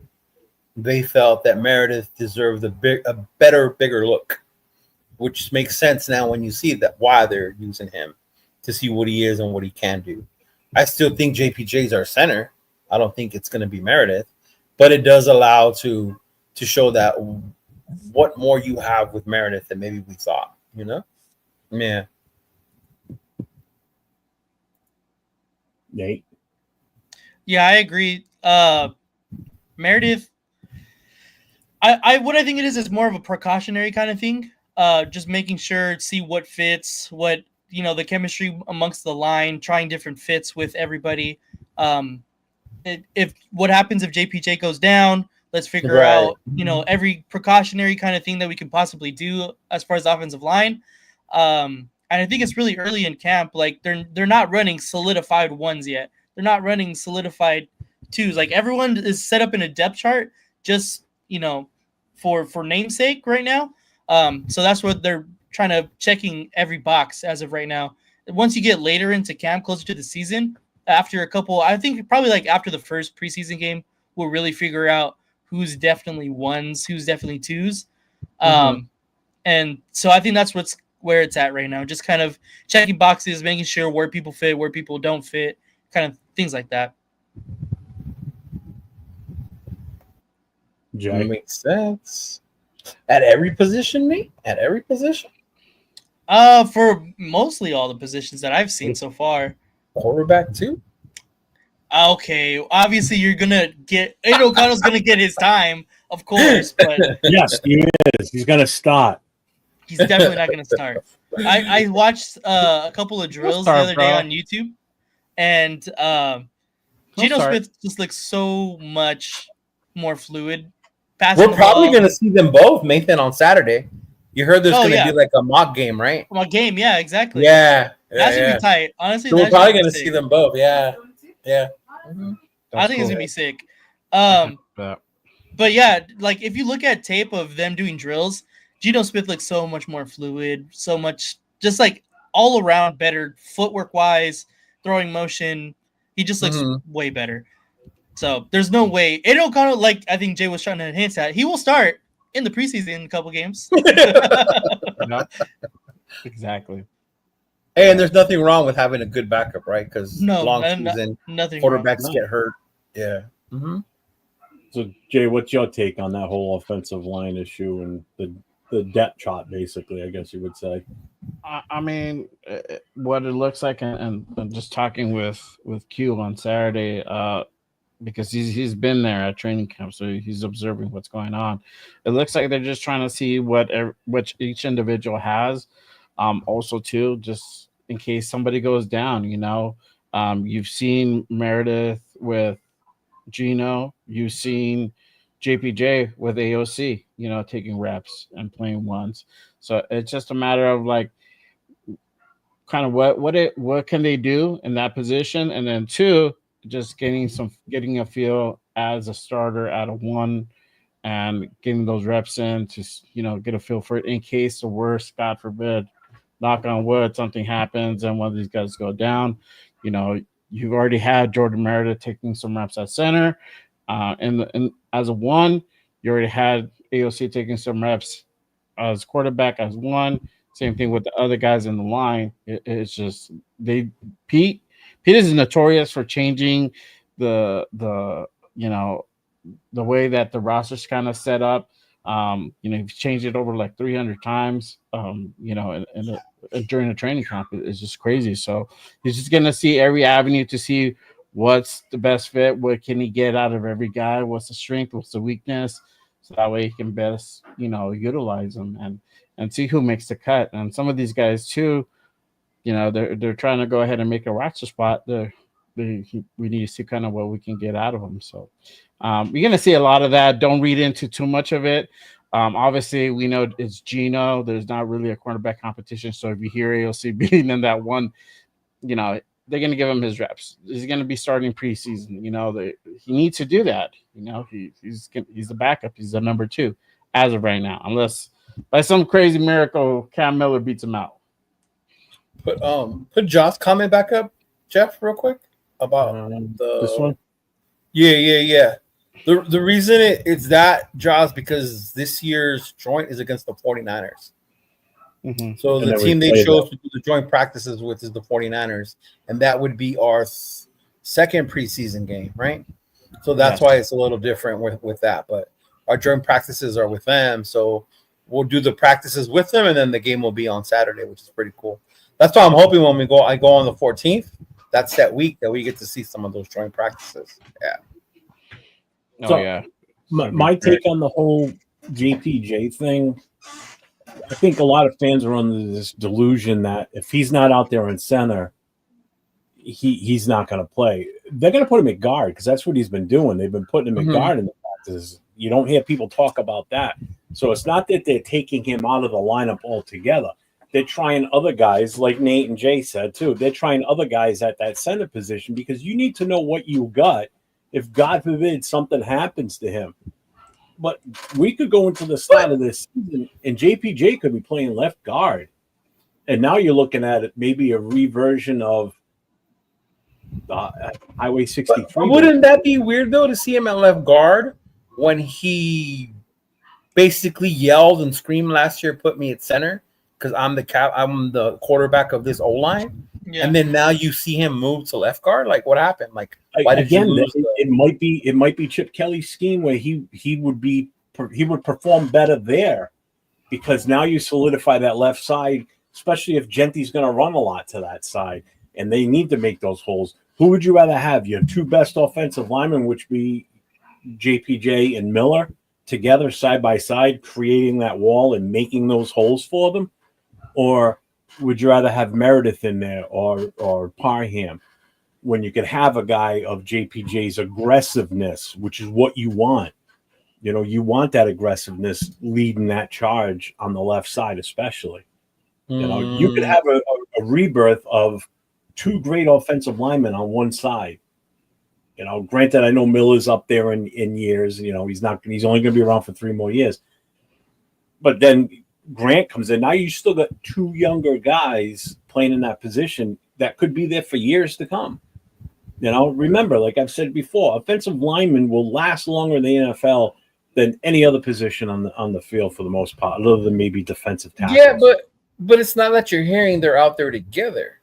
S3: they felt that Meredith deserved a better, bigger look, which makes sense now when you see that why they're using him to see what he is and what he can do. I still think JPJ's our center. I don't think it's going to be Meredith, but it does allow to show that what more you have with Meredith than maybe we thought, you know? Yeah.
S1: Nate?
S4: Yeah, I agree. Meredith, what I think it is more of a precautionary kind of thing. Just making sure, see what fits, what the chemistry amongst the line, trying different fits with everybody. If what happens if JPJ goes down, let's figure out every precautionary kind of thing that we can possibly do as far as the offensive line. And I think it's really early in camp. Like they're not running solidified ones yet. They're not running solidified twos. Like everyone is set up in a depth chart, just for namesake right now. So that's what they're trying to checking every box as of right now. Once you get later into camp, closer to the season, after a couple, I think probably like after the first preseason game, we'll really figure out who's definitely ones, who's definitely twos. And so I think that's where it's at right now. Just kind of checking boxes, making sure where people fit, where people don't fit, kind of things like that.
S1: Jay?
S3: Makes sense. At every position, mate? At every position?
S4: For mostly all the positions that I've seen so far.
S3: Quarterback too?
S4: Okay, obviously you're gonna get O'Connell's gonna get his time, of course, but
S1: Yes, he is. He's gonna start.
S4: He's definitely not gonna start. I watched a couple of drills the other day on YouTube, and Geno Smith just looks so much more fluid.
S3: We're probably gonna see them both, Nathan, on Saturday. You heard there's gonna be like a mock game, right?
S4: Mock game, yeah, exactly.
S3: Yeah,
S4: that's gonna be tight. Honestly,
S3: so we're probably gonna see them both. Yeah, yeah.
S4: I think it's gonna be sick. But yeah, like if you look at tape of them doing drills, Geno Smith looks so much more fluid, so much just like all around better footwork wise, throwing motion. He just looks way better. So there's no way. Aiden O'Connell, like I think Jay was trying to hint at, he will start in the preseason in a couple games.
S2: Exactly.
S3: Hey, and there's nothing wrong with having a good backup, right? Because long season, quarterbacks get hurt. Yeah.
S1: So, Jay, what's your take on that whole offensive line issue and the depth chart, basically, I guess you would say?
S2: I mean, what it looks like, and just talking with Q on Saturday, because he's been there at training camp, so he's observing what's going on. It looks like they're just trying to see which each individual has. Also, too, just in case somebody goes down, you've seen Meredith with Geno, you've seen JPJ with AOC, taking reps and playing ones. So it's just a matter of like, kind of what can they do in that position, and then two, just getting a feel as a starter out of one and getting those reps in to get a feel for it in case the worst, God forbid, knock on wood, something happens and one of these guys go down. You've already had Jordan Meredith taking some reps at center, and as a one, you already had AOC taking some reps as quarterback as one. Same thing with the other guys in the line. It's just Pete is notorious for changing the the way that the roster's kind of set up. He's changed it over like 300 times. During the training camp, it's just crazy. So he's just gonna see every avenue to see what's the best fit, what can he get out of every guy, what's the strength, what's the weakness, so that way he can best utilize them and see who makes the cut. And some of these guys too, they're trying to go ahead and make a roster spot. We need to see kind of what we can get out of them. So you're going to see a lot of that. Don't read into too much of it. Obviously, we know it's Geno. There's not really a cornerback competition. So if you hear AOC beating in that one, they're going to give him his reps. He's going to be starting preseason. He needs to do that. He's the backup. He's the number 2 as of right now, unless by some crazy miracle Cam Miller beats him out.
S3: Put Josh's comment back up, Jeff, real quick about
S1: this one.
S3: Yeah. The reason it's that, Josh, because this year's joint is against the 49ers.
S2: Mm-hmm.
S3: So the team they chose to do the joint practices with is the 49ers, and that would be our second preseason game, right? So that's why it's a little different with that. But our joint practices are with them, so we'll do the practices with them, and then the game will be on Saturday, which is pretty cool. That's why I'm hoping when I go on the 14th, that's that week that we get to see some of those joint practices. Yeah.
S1: My take on the whole JPJ thing, I think a lot of fans are under this delusion that if he's not out there in center, he's not going to play. They're going to put him at guard because that's what he's been doing. They've been putting him at guard in the practices. You don't hear people talk about that. So it's not that they're taking him out of the lineup altogether. They're trying other guys, like Nate and Jay said too. They're trying other guys at that center position because you need to know what you got if, God forbid, something happens to him. But we could go into the start of this season and JPJ could be playing left guard. And now you're looking at it maybe a reversion of Highway 63.
S3: But wouldn't that be weird, though, to see him at left guard when he basically yelled and screamed last year, put me at center because I'm the quarterback of this O-line? Yeah. And then now you see him move to left guard. Like, what happened? Like, why did you lose
S1: it might be Chip Kelly's scheme where he would perform better there because now you solidify that left side, especially if Genty's going to run a lot to that side, and they need to make those holes. Who would you rather have? Your 2 best offensive linemen, which be JPJ and Miller, together side by side, creating that wall and making those holes for them, or would you rather have Meredith in there or Parham when you could have a guy of JPJ's aggressiveness, which is what you want? You want that aggressiveness leading that charge on the left side, especially. You could have a rebirth of 2 great offensive linemen on one side. Granted, I know Miller's up there in years. He's only going to be around for 3 more years. But then Grant comes in. Now you still got 2 younger guys playing in that position that could be there for years to come. Remember, like I've said before, offensive linemen will last longer in the NFL than any other position on the field for the most part, other than maybe defensive tackles.
S3: Yeah, but it's not that you're hearing they're out there together.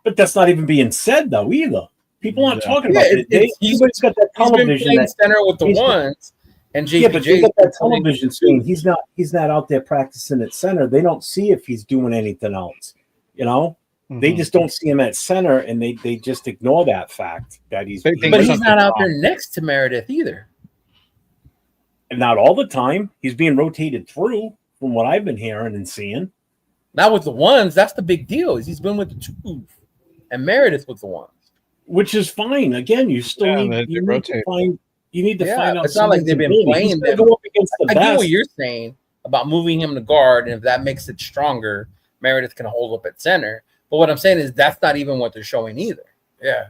S1: But that's not even being said though either. People aren't talking about it. He's got that television.
S3: He's been playing center with the ones. And JPJ,
S1: but they got that television screen. He's not out there practicing at center. They don't see if he's doing anything else. They just don't see him at center, and they just ignore that fact that he's.
S3: But he's not out there next to Meredith either.
S1: And not all the time. He's being rotated through, from what I've been hearing and seeing.
S3: Not with the ones. That's the big deal. He's been with the 2, and Meredith with the ones,
S1: which is fine. Again, you still need to find. You need to find out.
S3: It's not like they've been playing them. I get what you're saying about moving him to guard, and if that makes it stronger, Meredith can hold up at center. But what I'm saying is that's not even what they're showing either. Yeah.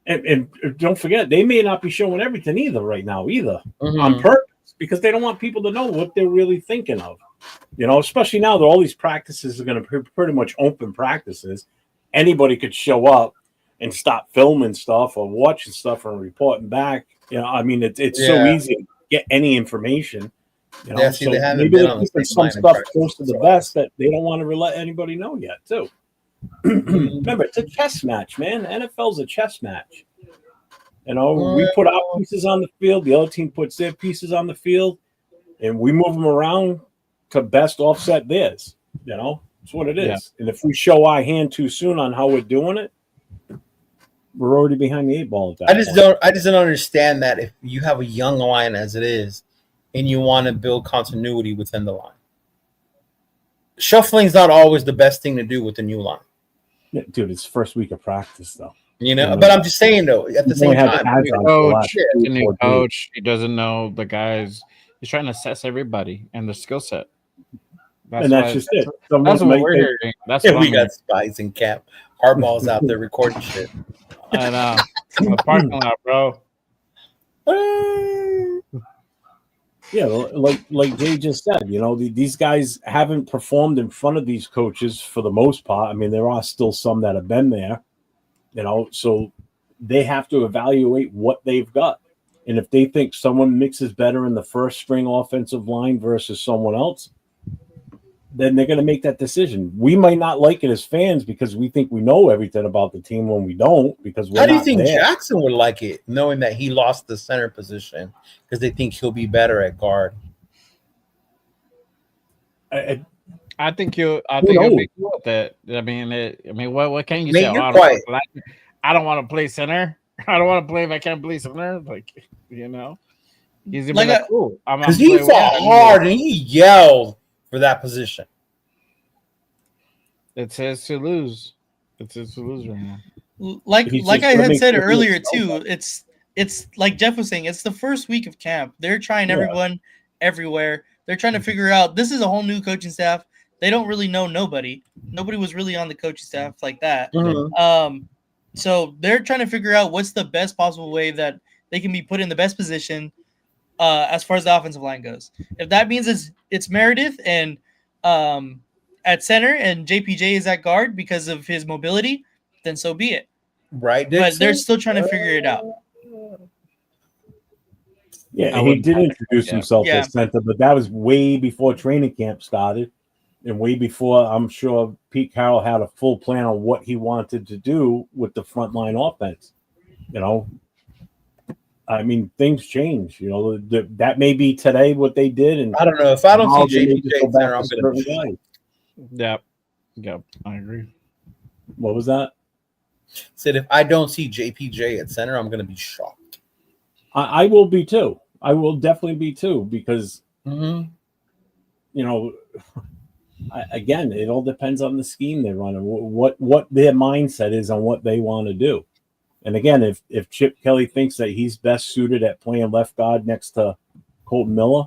S1: And don't forget, they may not be showing everything either right now on purpose because they don't want people to know what they're really thinking of. Especially now that all these practices are going to be pretty much open practices. Anybody could show up and stop filming stuff or watching stuff and reporting back. It's so easy to get any information. You know,
S3: Yeah, see,
S1: so
S3: they haven't
S1: maybe
S3: been
S1: they're
S3: on the
S1: keeping
S3: same
S1: some
S3: line in
S1: stuff
S3: practice,
S1: close to the
S3: so
S1: vest that they don't want to let anybody know yet, too. Remember, it's a chess match, man. The NFL's a chess match. You know, we put our pieces on the field, the other team puts their pieces on the field, and we move them around to best offset theirs. You know, that's what it is.
S2: Yeah.
S1: And if we show our hand too soon on how we're doing it, we're already behind the 8 ball at that
S3: I just
S1: point.
S3: don't understand that if you have a young line as it is, and you want to build continuity within the line, shuffling is not always the best thing to do with the new line.
S1: Yeah, dude, it's first week of practice, though.
S3: You know,
S1: You know,
S3: but I'm just saying though, at the
S1: We've
S3: same
S1: only had
S3: time,
S1: pads on for the
S2: Coach,
S1: last
S2: the
S1: 3 or
S2: new
S1: 4 days.
S2: coach, he doesn't know the guys. He's trying to assess everybody and the skill set.
S1: And that's just it. Someone
S2: That's what
S1: might
S2: we're
S1: think,
S2: hearing. That's
S3: yeah,
S2: what
S3: we
S2: I'm
S3: got
S2: hearing.
S3: spies in camp. Hardball's out there recording shit.
S2: I know. In the parking lot, bro.
S1: yeah, like Jay just said, you know, these guys haven't performed in front of these coaches for the most part. I mean, there are still some that have been there, you know, so they have to evaluate what they've got. And if they think someone mixes better in the first string offensive line versus someone else, then they're going to make that decision. We might not like it as fans because we think we know everything about the team when we don't, because we're
S3: How do you
S1: not
S3: think
S1: there.
S3: Jackson would like it, knowing that he lost the center position because they think he'll be better at guard?
S2: I think he'll
S1: knows?
S2: be cool with it. I mean, what can you
S3: Nate,
S2: say?
S3: you're
S2: Oh,
S3: quiet.
S2: I don't want to play center. I don't want to play if I can't play center. Like, you know, he's gonna be like, cool.
S3: Because he fought hard and he yelled for that position.
S2: It's his to lose. It's his to lose right now.
S4: Like
S1: He's
S4: I
S1: just gonna
S4: had
S1: make
S4: said
S1: sure he
S4: earlier
S1: doesn't know
S4: too, it's like Jeff was saying, it's the first week of camp. They're trying
S1: Yeah.
S4: everyone everywhere. They're trying to figure out, this is a whole new coaching staff. They don't really know nobody. Nobody was really on the coaching staff like that. So they're trying to figure out what's the best possible way that they can be put in the best position as far as the offensive line goes. If that means it's Meredith and at center and JPJ is at guard because of his mobility, then so be it.
S3: Right,
S4: But
S3: Dixon?
S4: they're still trying to figure it out.
S1: Yeah, he did introduce himself
S4: Yeah.
S1: as center, but that was way before training camp started, and way before I'm sure Pete Carroll had a full plan on what he wanted to do with the frontline offense. You know, I mean, things change. You know, that may be today what they did, and
S3: I don't know. If I don't
S1: tomorrow
S3: see
S1: they may just go
S3: JPJ
S1: back
S3: center,
S1: to
S3: I'm going to
S1: certain
S3: be
S1: guys.
S2: Yep, I agree.
S1: What was that?
S3: said if I don't see JPJ at center, I'm going to be shocked.
S1: I will be too. I will definitely be too, because
S3: Mm-hmm.
S1: you know, again, it all depends on the scheme they're running, what their mindset is on what they want to do. And again, if Chip Kelly thinks that he's best suited at playing left guard next to Colton Miller,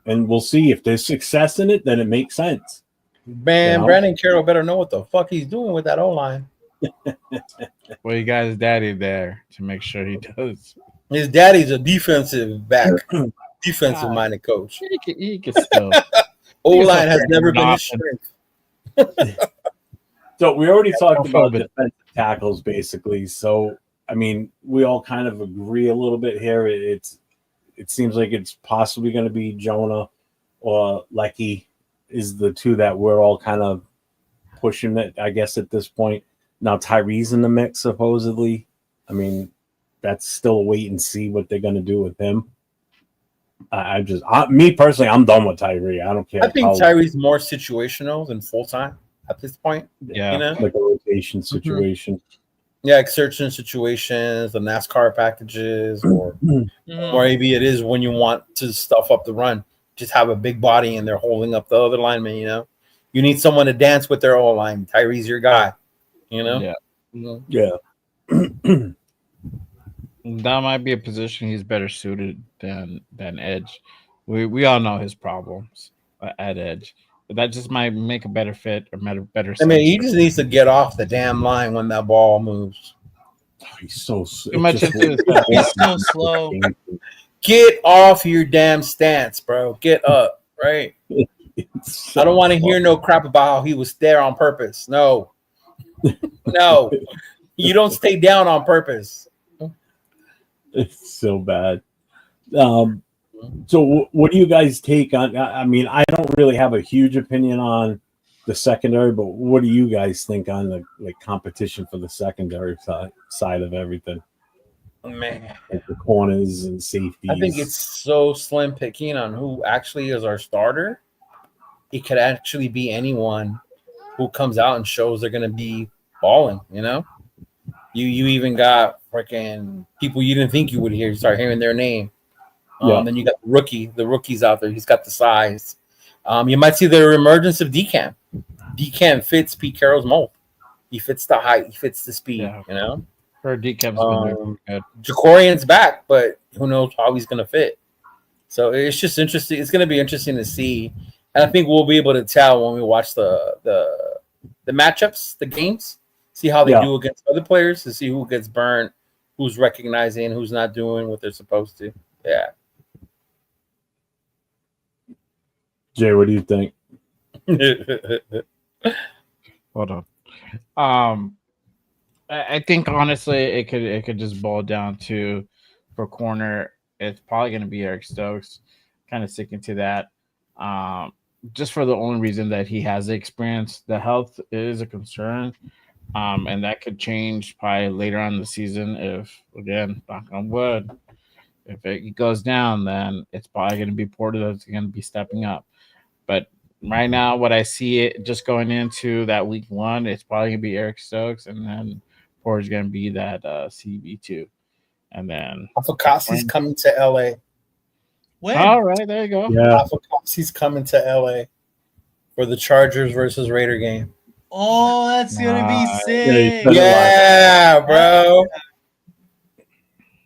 S1: and we'll see if there's success in it, then it makes sense.
S3: Man,
S1: You know?
S3: Brandon Carroll better know what the fuck he's doing with that O-line.
S2: Well, you got his daddy there to make sure he does.
S3: His daddy's a defensive back, defensive-minded coach.
S2: He can still.
S3: O-line has never been his
S2: Offense.
S3: strength.
S1: So we already talked about
S2: Homophobic.
S1: defensive tackles, basically. So I mean, we all kind of agree a little bit here. It seems like it's possibly going to be Jonah or Lecky is the two that we're all kind of pushing it, I guess, at this point. Now Tyree's in the mix, supposedly. I mean, that's still a wait and see what they're going to do with him. Me personally, I'm done with Tyree. I don't care.
S3: I think Tyree's more situational than full-time at this point.
S2: Yeah.
S3: You know?
S1: Like a rotation situation.
S3: Yeah, like certain situations, the NASCAR packages, or maybe it is when you want to stuff up the run. Just have a big body and they're holding up the other lineman, you know? You need someone to dance with their O-line. Tyree's your guy, you know?
S2: Yeah.
S1: Yeah.
S2: That might be a position he's better suited than edge. We all know his problems at edge, but that just might make a better fit or better.
S3: I mean, he just needs to get off the damn line when that ball moves.
S1: He's so
S2: Too much into his stuff.
S4: He's so slow.
S3: Get off your damn stance, bro. Get up, right? I don't want to hear no crap about how he was there on purpose. No. No. You don't stay down on purpose.
S1: It's so bad. So what do you guys take on? I mean, I don't really have a huge opinion on the secondary, but what do you guys think on the competition for the secondary side of everything?
S3: Man,
S1: Like the corners and safeties.
S3: I think it's so slim picking on who actually is our starter. It could actually be anyone who comes out and shows they're going to be balling, you know? You even got freaking people you didn't think you would hear. You start hearing their name. Then you got the rookies out there. He's got the size. You might see the emergence of DCAM. DCAM fits Pete Carroll's mold. He fits the height. He fits the speed, you know?
S2: Her DCAM's been good.
S3: Jacorian's back, but who knows how he's going to fit. So it's just interesting. It's going to be interesting to see. And I think we'll be able to tell when we watch the matchups, the games, see how they do against other players, to see who gets burnt, who's recognizing, who's not doing what they're supposed to. Yeah.
S1: Jay, what do you think?
S2: Hold on. I think honestly, it could just boil down to for corner. It's probably going to be Eric Stokes. Kind of sticking to that. Just for the only reason that he has the experience. The health is a concern, and that could change probably later on in the season if, again, knock on wood, if it goes down, then it's probably going to be Porter that's going to be stepping up. But right now, what I see it just going into that week one, it's probably going to be Eric Stokes, and then Porter's going to be that CB2. And then
S3: Afokasi's coming to LA.
S4: When?
S2: All right, there you go.
S1: Yeah.
S3: Afokasi's coming to LA for the Chargers versus Raider game.
S4: Oh, that's gonna be sick.
S3: Yeah, bro.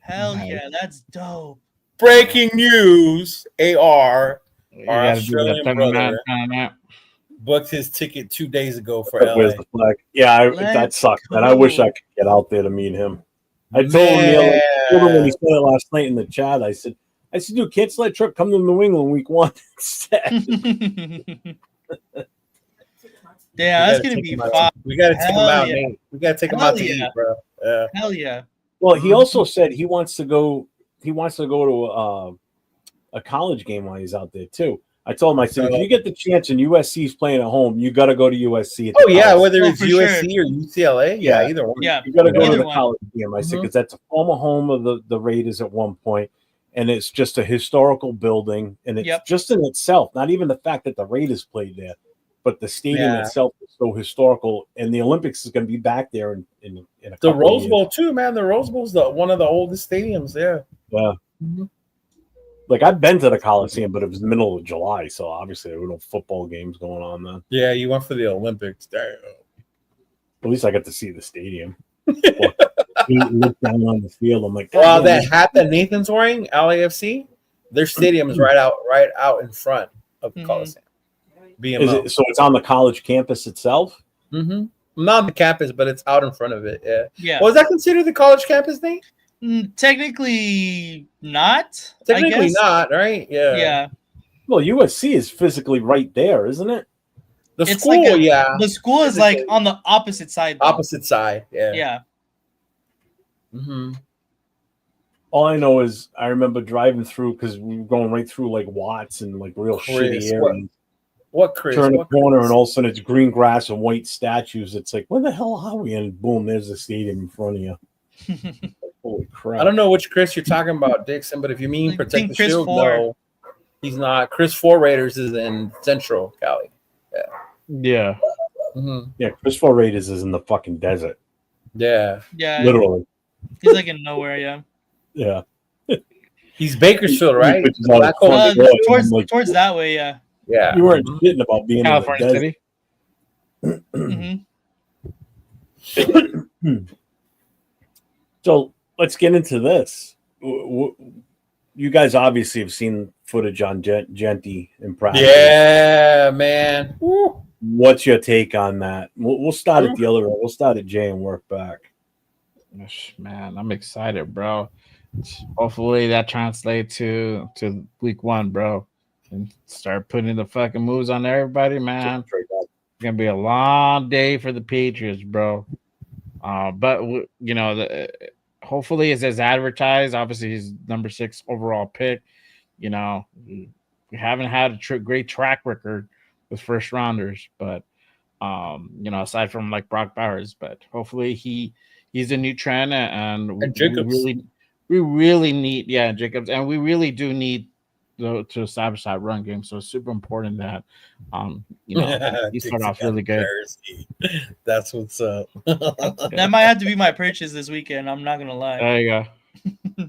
S4: Hell yeah, that's dope.
S3: Breaking news. AR,
S2: You
S3: our
S2: gotta do that
S3: Australian brother,
S2: timeout.
S3: booked his ticket 2 days ago for
S1: Where's
S3: LA.
S1: the flag? Yeah, that
S4: Let's
S1: sucks, man.
S4: go.
S1: I wish I could get out there to meet him. I told him when he said it last night in the chat. I said, dude, cancel that trip. Come to New England week 1 instead.
S4: Yeah, that's gonna be fun.
S3: We gotta take him out,
S4: yeah.
S3: Nate. We gotta take him
S4: Hell
S3: out to
S4: yeah.
S3: eat, bro. Yeah.
S4: Hell yeah.
S1: Well, he also said he wants to go. He wants to go to a college game while he's out there too. I told him, I said, if you get the chance and USC's playing at home, you got to go to USC.
S3: Oh yeah, whether it's
S4: for
S3: USC or UCLA, yeah, either one.
S4: Yeah,
S1: You got to go to
S4: either
S1: the
S4: one.
S1: college game. I said, because that's a former home of the Raiders at one point, and it's just a historical building, and it's just in itself. Not even the fact that the Raiders played there, but the stadium itself is so historical, and the Olympics is going to be back there in a
S3: The
S1: couple
S3: Rose
S1: of
S3: Bowl too, man. The Rose Bowl's one of the oldest stadiums there.
S1: Yeah. Like, I've been to the Coliseum, but it was the middle of July, so obviously there were no football games going on then.
S3: Yeah, you went for the Olympics. Damn.
S1: At least I got to see the stadium. Look down on the field. I'm like,
S3: wow, that hat that Nathan's wearing, LAFC, their stadium is right out in front of the Coliseum. BMO.
S1: So it's on the college campus itself?
S3: Mm-hmm. Not on the campus, but it's out in front of it. Yeah.
S4: Yeah.
S3: Was that considered the college campus thing?
S4: Technically not.
S3: Technically not, right? Yeah.
S4: Yeah.
S1: Well, USC is physically right there, isn't it?
S3: The
S4: It's
S3: school,
S4: like
S3: yeah.
S4: The school is like on the opposite side. Though.
S3: Opposite side, yeah.
S4: Yeah.
S3: Mm-hmm.
S1: All I know is I remember driving through because we were going right through like Watts and like real shitty areas.
S3: What Chris?
S1: Turn the corner and all of a sudden it's green grass and white statues. It's like, where the hell are we? And boom, there's the stadium in front of you. Holy crap.
S3: I don't know which Chris you're talking about, Dixon, but if you mean Protect the
S4: Chris
S3: Shield,
S4: 4.
S3: no, he's not. Chris 4 Raiders is in Central Cali. Yeah.
S2: Yeah.
S3: Mm-hmm.
S1: Yeah, Chris 4 Raiders is in the fucking desert.
S3: Yeah.
S4: Yeah.
S1: Literally.
S4: He's like in nowhere, yeah.
S1: Yeah.
S3: He's Bakersfield, right?
S4: Towards that way, yeah.
S3: Yeah.
S1: You weren't shitting about being
S2: California
S1: in the
S2: City.
S4: Mm-hmm.
S1: So let's get into this. You guys obviously have seen footage on Genty in practice.
S3: Yeah, man. Woo.
S1: What's your take on that? We'll start at the other end. We'll start at Jay and work back.
S2: Man, I'm excited, bro. Hopefully that translates to week 1, bro. And start putting the fucking moves on everybody, man. It's gonna be a long day for the Patriots, bro. But you know, hopefully it's as advertised. Obviously, he's number 6 overall pick. You know, we haven't had a great track record with first rounders, but you know, aside from like Brock Bowers, but hopefully he's a new trend, and we really need Jacobs, and we really do need to establish that run game. So it's super important that you know he start off really good.
S3: That's what's up.
S4: That might have to be my purchase this weekend. I'm not gonna lie.
S2: There you go.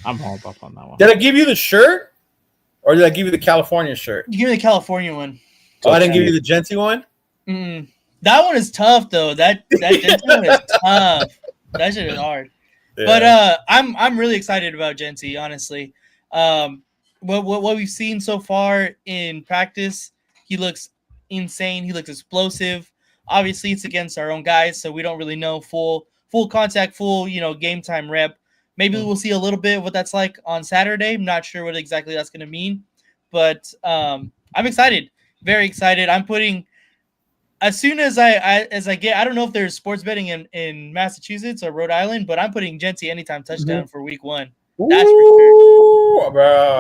S2: I'm all up on that one.
S3: Did I give you the shirt, or did I give you the California shirt?
S4: You give me the California one.
S3: Oh, I didn't give you the Genty one.
S4: That one is tough though. That Genty one is tough. That shit is hard. Yeah. But I'm really excited about Genty, honestly. What we've seen so far in practice, he looks insane. He looks explosive. Obviously, it's against our own guys, so we don't really know full contact, full game time rep. Maybe we'll see a little bit of what that's like on Saturday. I'm not sure what exactly that's going to mean, but I'm excited, very excited. I'm putting as soon as I get. I don't know if there's sports betting in Massachusetts or Rhode Island, but I'm putting Genty anytime touchdown for week 1. That's for sure.
S3: Bro,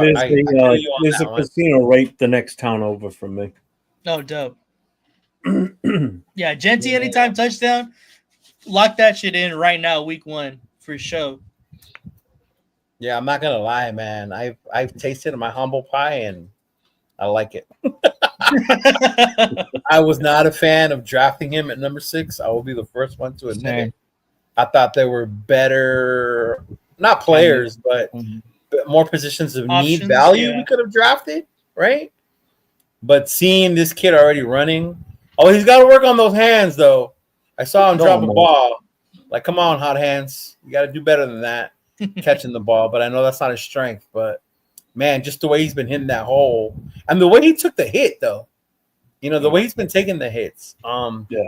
S1: there's a casino right the next town over from me.
S4: Oh, dope. Yeah, Genty anytime touchdown. Lock that shit in right now, week 1 for sure.
S3: Yeah, I'm not gonna lie, man. I've tasted my humble pie and I like it. I was not a fan of drafting him at number 6. I will be the first one to admit it. I thought there were better, not players, but more positions of options, need value we could have drafted, right? But seeing this kid already running, he's got to work on those hands, though. I saw him drop a ball. Like, come on, hot hands. You got to do better than that, catching the ball. But I know that's not his strength. But, man, just the way he's been hitting that hole. And the way he took the hit, though. The way he's been taking the hits.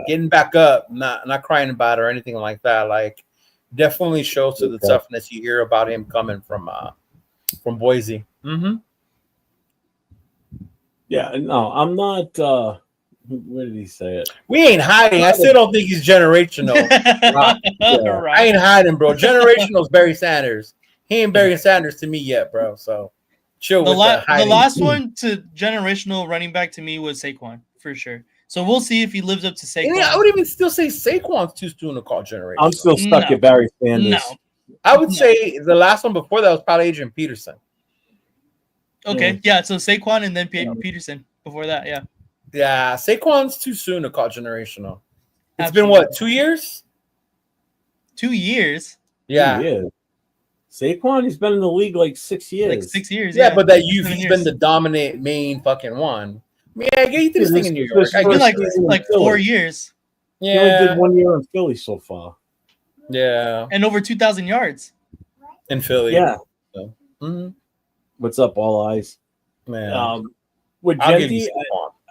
S3: Getting back up, not crying about it or anything like that. Like, definitely shows to the toughness you hear about him coming from Boise. Mm-hmm.
S1: Yeah, no, I'm not. Where did he say it?
S3: We ain't hiding. I still don't think he's generational. I ain't hiding, bro. Generational is Barry Sanders. He ain't Barry Sanders to me yet, bro. So chill with that hiding.
S4: The last one to generational running back to me was Saquon, for sure. So we'll see if he lives up to Saquon.
S3: Yeah, I would even still say Saquon's too soon to call generational.
S1: I'm still stuck at Barry Sanders.
S4: No.
S3: I would say the last one before that was probably Adrian Peterson.
S4: Okay, yeah. So Saquon and then Peterson before that, yeah.
S3: Yeah, Saquon's too soon to call generational. It's been what, 2 years?
S4: 2 years?
S3: Yeah.
S1: 2 years. Saquon, he's been in the league like 6 years.
S4: Like 6 years,
S3: yeah. But he's been the dominant main fucking one. Yeah, he did this thing in New York.
S4: It's been like 4 years.
S1: Yeah. He only did 1 year in Philly so far.
S3: Yeah.
S4: And over 2,000 yards.
S3: In Philly.
S1: Yeah.
S3: So,
S1: What's up, all eyes?
S3: Man.
S1: With Genty,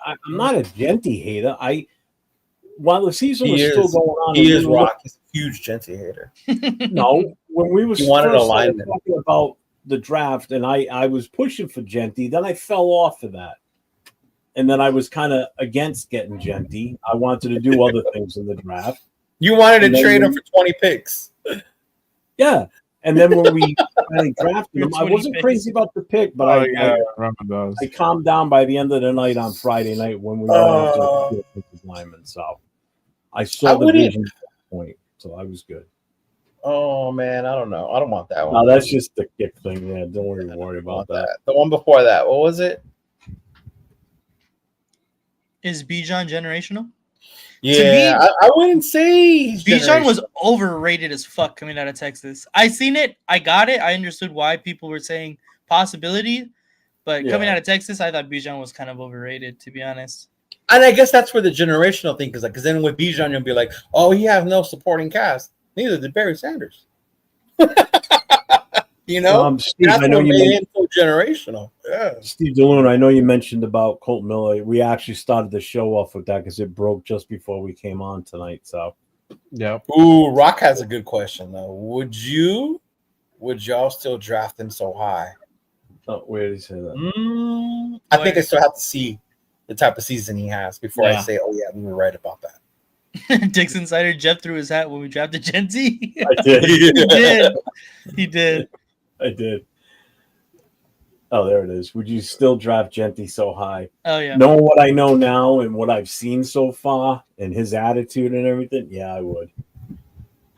S1: I'm not a Genty hater. While the season was still going on,
S3: he is rock. He's a huge Genty hater.
S1: No, when we were talking about the draft, and I was pushing for Genty, then I fell off of that, and then I was kind of against getting Genty. I wanted to do other things in the draft.
S3: You wanted to trade him for 20 picks.
S1: Yeah. And then when we finally drafted him, I wasn't crazy about the pick, but I calmed down by the end of the night on Friday night when we went after the lineman. So I saw the vision at that point, so I was good.
S3: Oh man, I don't know. I don't want that one.
S1: No, that's just the kick thing. Yeah, don't worry about that.
S3: The one before that, what was it?
S4: Is Bijan generational?
S3: Yeah, I wouldn't say
S4: Bijan was overrated as fuck coming out of Texas. I seen it. I got it. I understood why people were saying possibility, but coming out of Texas, I thought Bijan was kind of overrated, to be honest.
S3: And I guess that's where the generational thing is, like, because then with Bijan, you'll be like, oh, he has no supporting cast. Neither did Barry Sanders. Steve, that's
S1: I know you
S3: made him so generational. Yeah.
S1: Steve DeLune, I know you mentioned about Colt Miller. We actually started the show off with that because it broke just before we came on tonight. So,
S2: yeah.
S3: Ooh, Rock has a good question though. Would y'all still draft him so high?
S1: Oh, where did he say that?
S3: I think I still have to see the type of season he has before I say, oh yeah, we were right about that.
S4: Dick's Insider Jeff threw his hat when we drafted Genty.
S1: I did.
S4: He did.
S1: I did. Oh, there it is. Would you still draft Genty so high?
S4: Oh yeah.
S1: Knowing what I know now and what I've seen so far and his attitude and everything, yeah, I would.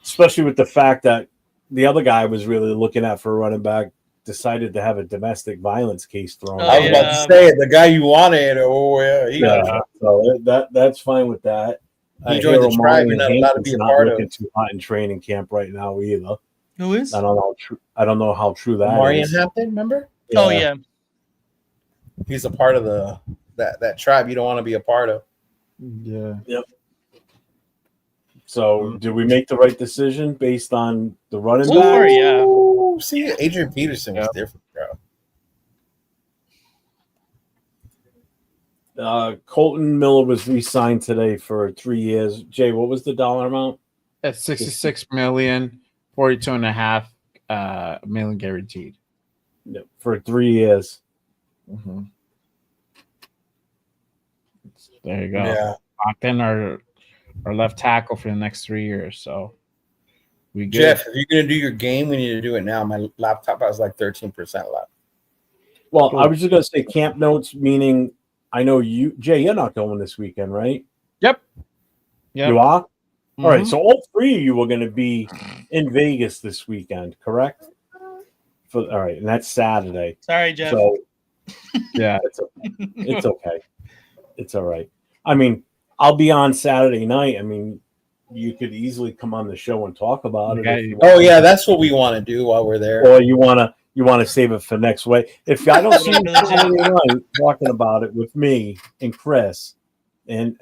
S1: Especially with the fact that the other guy was really looking at for a running back decided to have a domestic violence case thrown.
S4: Oh,
S3: I was about to say the guy you wanted.
S1: So that's fine with that.
S3: He joined the tribe. You're not allowed to be a part of.
S1: Too hot in training camp right now either.
S4: Who is?
S1: I don't know how true that
S3: Marion
S1: is.
S3: Hampton, remember?
S1: Yeah.
S4: Oh yeah.
S3: He's a part of that tribe you don't want to be a part of.
S2: Yeah.
S1: Yep. So, did we make the right decision based on the running back?
S4: Sure, yeah.
S3: Ooh, see, Adrian Peterson was different, bro.
S1: Colton Miller was re-signed today for 3 years. Jay, what was the dollar amount?
S2: At 66 million, 42.5 million guaranteed.
S1: Yep, for 3 years.
S2: Mm-hmm. There you go.
S3: Yeah.
S2: Locked in our left tackle for the next 3 years. So we good.
S3: Jeff, if you're gonna do your game, we need to do it now. My laptop has like 13% left.
S1: Well,
S2: Cool.
S1: I was just gonna say camp notes, meaning I know you, Jay, you're not going this weekend, right?
S2: Yep.
S1: You are?
S2: Mhm.
S1: All right, so all three of you are going to be in Vegas this weekend, correct? All right, and that's Saturday.
S4: Sorry, Jeff.
S1: So
S2: Yeah.
S1: it's okay. It's all right. I mean, I'll be on Saturday night. I mean, you could easily come on the show and talk about it. If you
S3: Oh
S1: want.
S3: yeah, that's what we want to do while we're there.
S1: Or you want to save it for next week. If I don't see you Saturday night talking about it with me and Chris and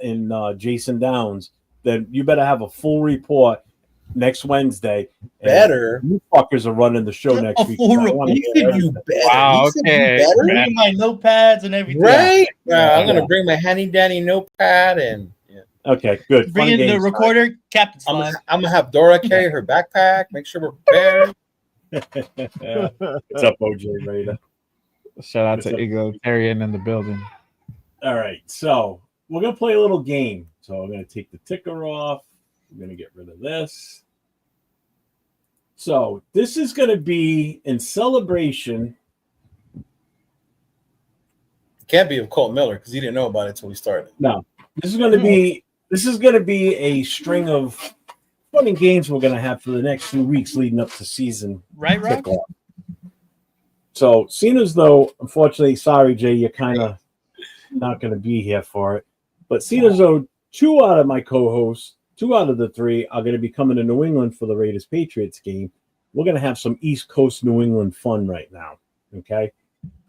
S1: Jason Downs, then you better have a full report next Wednesday.
S3: Better.
S1: You fuckers are running the show next week.
S4: full
S1: I wanna
S3: You
S1: hear
S3: said you
S1: everything.
S3: better.
S2: Wow,
S3: You said you
S2: okay.
S3: better?
S4: Bringing my notepads and everything.
S3: Right?
S1: Yeah.
S3: I'm gonna bring my handy dandy notepad and
S1: Okay, good.
S4: Bring
S1: Fun
S4: in the
S1: games,
S4: recorder, Captain's
S3: I'm
S4: log.
S3: gonna have Dora carry her backpack. Make sure we're prepared.
S1: What's up, OJ Raider?
S2: Shout out
S1: What's
S2: to
S1: up?
S2: Egalitarian in the building.
S1: All right, so we're gonna play a little game. So I'm gonna take the ticker off. I'm gonna get rid of this. So this is gonna be in celebration.
S3: Can't be of Colt Miller because he didn't know about it until we started.
S1: No, this is gonna be a string of fun and games we're gonna have for the next few weeks leading up to season
S4: Right, Rob?
S1: kickoff. So, seeing as though, unfortunately, sorry, Jay, you're kind of not going to be here for it. But seeing as though 2 out of my co-hosts, 2 out of the 3 are going to be coming to New England for the Raiders-Patriots game, we're going to have some East Coast New England fun right now. Okay?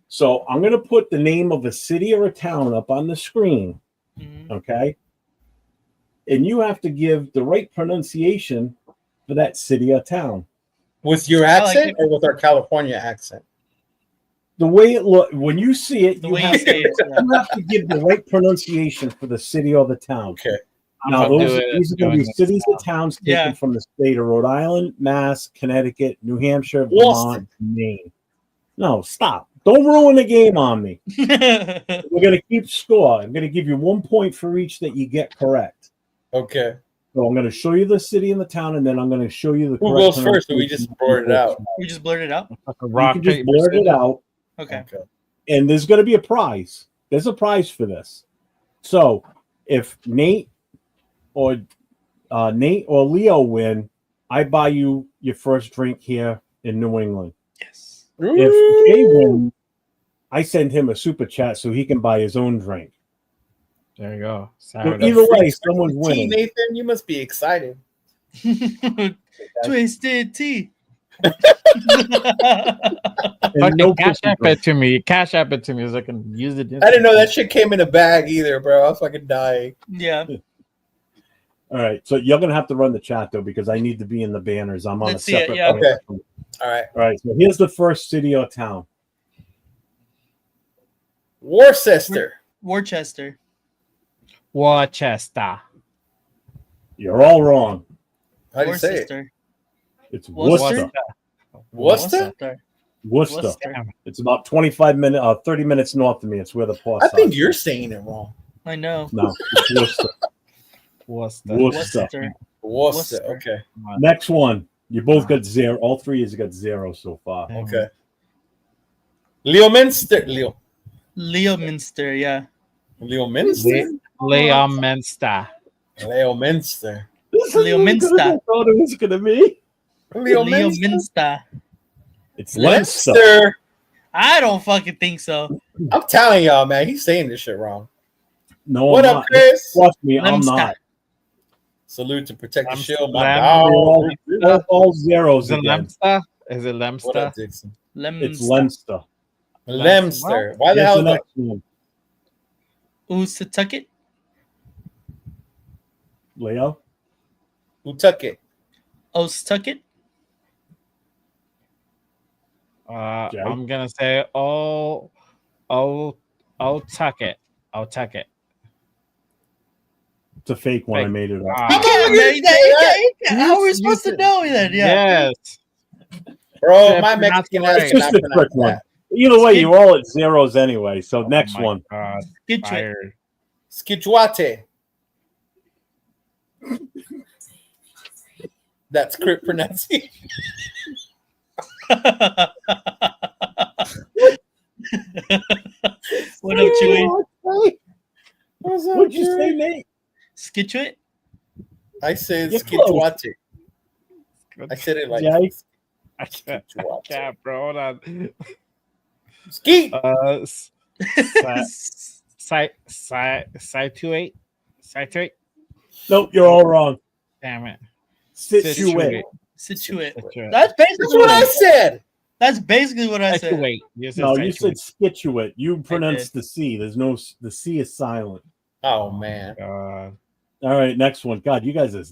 S1: So, I'm going to put the name of a city or a town up on the screen.
S4: Mhm.
S1: Okay? And you have to give the right pronunciation for that city or town.
S3: With your
S4: I like
S3: accent
S4: it.
S3: or with our California accent?
S1: The way it look when you see it,
S4: The
S1: you
S4: way you
S1: have,
S4: say it. Yeah.
S1: you have to give the right pronunciation for the city or the town.
S3: Okay.
S1: Now,
S2: I'll do
S1: these
S2: it
S1: are going to be
S2: doing
S1: cities and towns taken
S4: Yeah.
S1: from the state of Rhode Island, Mass, Connecticut, New Hampshire,
S3: Boston.
S1: Vermont, Maine. No, stop. Don't ruin the game on me. We're going to keep score. I'm going to give you 1 point for each that you get correct.
S3: Okay.
S1: So I'm going to show you the city and the town, and then I'm going to show you the
S3: Who
S1: correct
S3: goes first? Or we just blurt it out?
S4: We just blurted it out.
S2: Like a
S1: You
S2: rock,
S1: can just
S2: paper,
S1: blurt it
S2: scissors.
S1: out.
S4: Okay.
S1: And there's going to be a prize. There's a prize for this. So if Nate or Leo win, I buy you your first drink here in New England.
S4: Yes.
S1: If Jay wins, I send him a super chat so he can buy his own drink.
S2: There you go.
S1: So
S2: Saturday.
S1: either way, someone's winning.
S3: Nathan, you must be excited.
S4: Twisted tea.
S1: And
S2: Okay,
S1: no
S2: cash
S1: pussy
S2: app
S1: drink.
S2: it to me. Cash app it to me so I can use it.
S3: I didn't know that shit came in a bag either, bro. I was fucking dying.
S4: Yeah.
S1: All right, so you're gonna have to run the chat though because I need to be in the banners. I'm on
S4: Let's
S1: a
S4: see it,
S1: separate.
S4: yeah.
S3: Okay. All right.
S1: All right, so here's the first city or town.
S3: Worcester.
S4: Worcester.
S2: Worcester.
S1: You're all wrong.
S3: How do you say it?
S4: Worcester.
S1: It's
S4: Worcester?
S1: Worcester.
S3: Worcester?
S1: Worcester.
S4: Worcester.
S1: It's about 30 minutes north of me. It's where the port
S3: I think
S1: stops.
S3: you're saying it wrong.
S4: I know.
S1: No, it's Worcester.
S2: Worcester.
S1: Worcester.
S3: Worcester.
S4: Worcester.
S3: Okay.
S1: Next one. You both got 0. All three of you got 0 so far.
S3: Okay. Leo Minster. Leo
S4: Minster, yeah.
S3: Minster.
S2: Leo Mensta.
S3: Leo Minster.
S1: This
S4: Leo
S1: is as good as I
S4: Minster.
S1: thought it was going to be.
S3: Leo
S4: Leo
S3: Minster.
S4: Minster.
S1: It's Leinster.
S3: Leinster.
S4: I don't fucking think so.
S3: I'm telling y'all, man, he's saying this shit wrong.
S1: No,
S3: What
S1: I'm
S3: up,
S1: not.
S3: Chris?
S1: Watch me, I'm
S4: Leinster.
S1: not.
S3: Salute to protect the shield, my
S2: Lem-
S3: dog.
S1: All zeros
S2: Is it
S1: again.
S2: Lemsta? Is it
S3: What
S2: Lemsta?
S3: up, Dixon?
S1: It's
S4: Lemster.
S1: Leinster.
S3: Lemster. Why the
S1: Here's
S3: hell
S1: the
S3: is that?
S1: next one.
S4: Oosatucket.
S1: Leo?
S3: Utucket.
S4: Ostucket.
S1: Jay?
S2: I'm gonna say Tuck it. I'll tuck it.
S1: It's a fake one. I
S2: Fake.
S1: made it up.
S4: How are we supposed to know that? Yeah.
S2: Yes.
S3: Bro,
S2: Yeah,
S3: my
S2: pronounce
S3: Mexican
S2: it
S3: ass
S2: right.
S1: It's
S3: cannot
S1: just a quick
S3: pronounce
S1: one.
S3: that.
S1: Either way, you're all at zeros anyway. So next
S2: Oh my
S1: one.
S2: God.
S4: Get you.
S2: Fired.
S3: Skichwate. That's crypt pronunciation.
S4: What up, Chewy?
S3: What's up,
S1: What'd you
S3: Chewy?
S1: say, Nate?
S4: Skitchwit?
S3: I said
S1: You're
S3: Skichwate. I said it like
S1: Jay?
S2: I can't,
S3: Skichwate.
S2: bro. Hold on.
S3: Skeet.
S2: Situate.
S1: Nope, you're all wrong.
S2: Damn it.
S1: Situate.
S4: Situate.
S2: Situate.
S4: That's
S3: That's
S4: basically
S3: what I said.
S4: That's basically what I said.
S2: Situate. You said
S1: No, you
S2: situate.
S1: said skituate. You pronounced the C. There's no, the C is silent.
S3: Oh man,
S2: God.
S1: All right, next one. God, you guys are.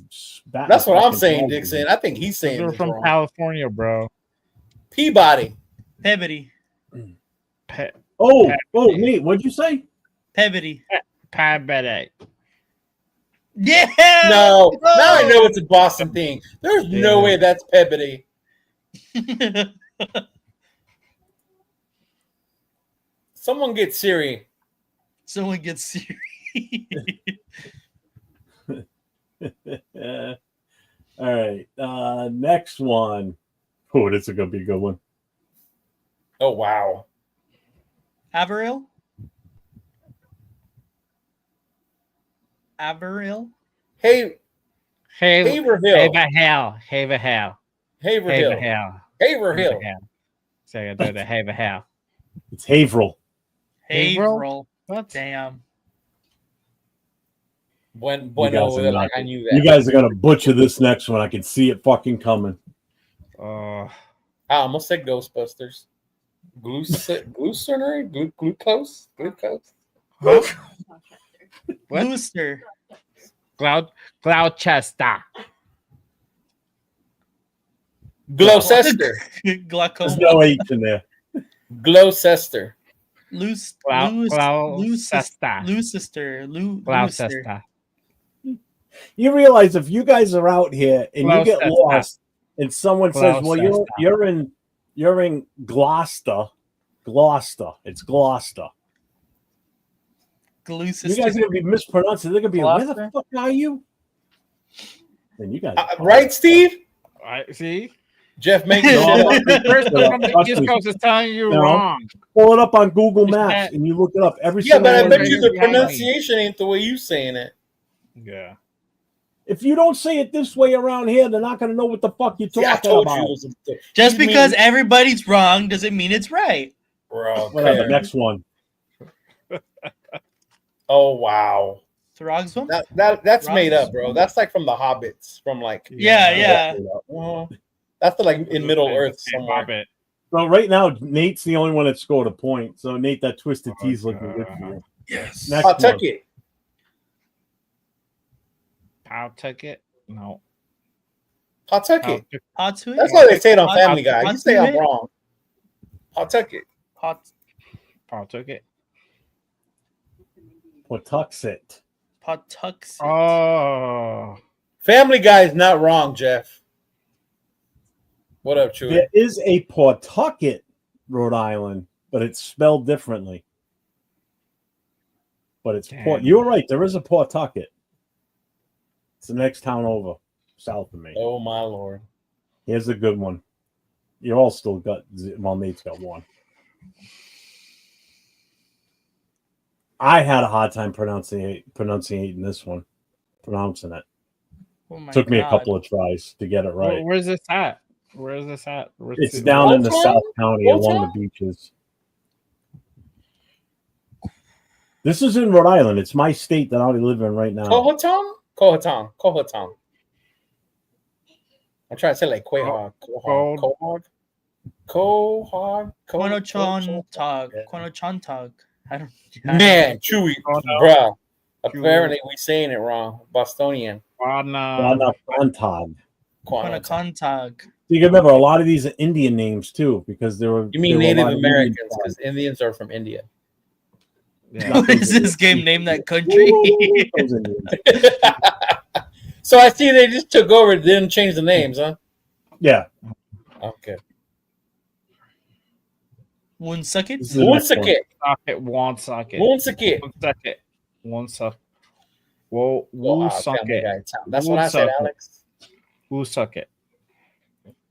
S3: that's what I'm saying, Dixon. I think he's saying
S2: They're
S3: this
S2: from
S3: wrong.
S2: California, bro.
S3: Peabody.
S4: Pebbity.
S1: Oh, Nate, what'd you say?
S4: Pebbity.
S2: Pabete.
S4: Yeah.
S3: No, now I know it's a Boston thing. There's no way that's Peabody. Someone get Siri.
S4: Someone gets serious.
S1: All right, next one. Oh, this is gonna be a good one.
S3: Oh wow.
S4: Averill? Averill?
S3: Hey, Haverhill.
S2: Haverhill. Say I do the Haverhill.
S1: It's Haverhill.
S4: Haverhill.
S2: What?
S4: Damn.
S3: Bueno, like I knew that.
S1: You guys are gonna butcher this next one. I can see it fucking coming.
S3: I almost said Ghostbusters. Glucose.
S2: Huh? What?
S4: Booster.
S2: Gloucester.
S3: Gloucester.
S4: Glaucoma.
S1: There's no H in there.
S3: Gloucester.
S4: Gloucester.
S2: Gloucester.
S1: You realize if you guys are out here and you get
S2: Gloucester.
S1: lost, and someone says, "Well, you're in Gloucester." It's Gloucester.
S4: Gloucester.
S1: You guys are gonna be mispronouncing. They're gonna be, "Where the fuck are you?" And you guys,
S3: Right, Steve?
S2: I see.
S3: Jeff making
S2: The person from the East Coast is telling you wrong.
S1: Pull it up on Google
S2: Isn't
S1: Maps
S2: that-
S1: and you look it up. Every
S3: Yeah,
S1: single
S3: but I
S1: one
S3: bet
S1: of
S3: you
S1: these-
S3: the pronunciation ain't the way you saying it.
S2: Yeah.
S1: If you don't say it this way around here, they're not gonna know what the fuck you're
S3: See, I
S1: talking
S3: told
S1: about.
S3: you it was
S4: Just
S3: You
S4: because
S3: mean-
S4: everybody's wrong doesn't mean it's right.
S3: Bro,
S1: Whatever.
S3: okay.
S1: Next one.
S3: Oh wow.
S4: Throgsville?
S3: That's made up, bro. That's like from the Hobbits, from like
S4: Yeah.
S3: that's the, like in Middle Earth somewhere.
S2: Hobbit.
S1: So right now, Nate's the only one that scored a point. So Nate, that twisted T's looking good for you.
S3: Yes.
S1: Next
S3: Pawtucket.
S2: Pawtucket? No.
S3: Pawtucket.
S4: Pawtucket?
S3: That's why they say it on Family Guy. You say I'm
S4: Pawtucket?
S3: wrong. Pawtucket.
S2: Pawtucket.
S1: Pawtuxet.
S4: Pawtuxet.
S2: Oh.
S3: Family Guy is not wrong, Jeff. What up, Chewy?
S1: There is a Pawtucket, Rhode Island, but it's spelled differently. But it's
S2: Damn.
S1: You're right. There is a Pawtucket. It's the next town over, south of me.
S3: Oh my lord.
S1: Here's a good one. You all still got. Well, Nate's got one. I had a hard time pronouncing this one, pronouncing it.
S4: Oh my
S1: Took me a
S4: God.
S1: couple of tries to get it right.
S2: Where's this at? Where's this at?
S1: It's down in the
S3: Old
S1: South County
S3: Old
S1: along
S3: Town?
S1: the beaches. This is in Rhode Island. It's my state that I live in right now.
S3: Cohoton. I'm trying to say like Quahog. Quahog.
S4: Quanochontag. Quanochontag. I don't.
S3: Man, Chewy,
S2: Oh, no.
S3: bro. Apparently, we saying it wrong. Bostonian.
S1: Quanah.
S4: Quanochontag.
S1: You can remember a lot of these are Indian names too, because there were.
S3: You mean
S1: there were a
S3: Native
S1: lot of Indian
S3: Americans?
S1: tribes.
S3: Because Indians are from India.
S2: Yeah.
S4: Is this game named that country?
S1: Those Indians.
S3: So I see they just took over, didn't change the names, huh?
S1: Yeah.
S3: Okay.
S4: Woonsucket.
S1: This is the next one.
S3: Woonsucket.
S2: Woonsucket. Whoa,
S3: Family Guy town. That's what I said, Alex.
S2: Woonsucket.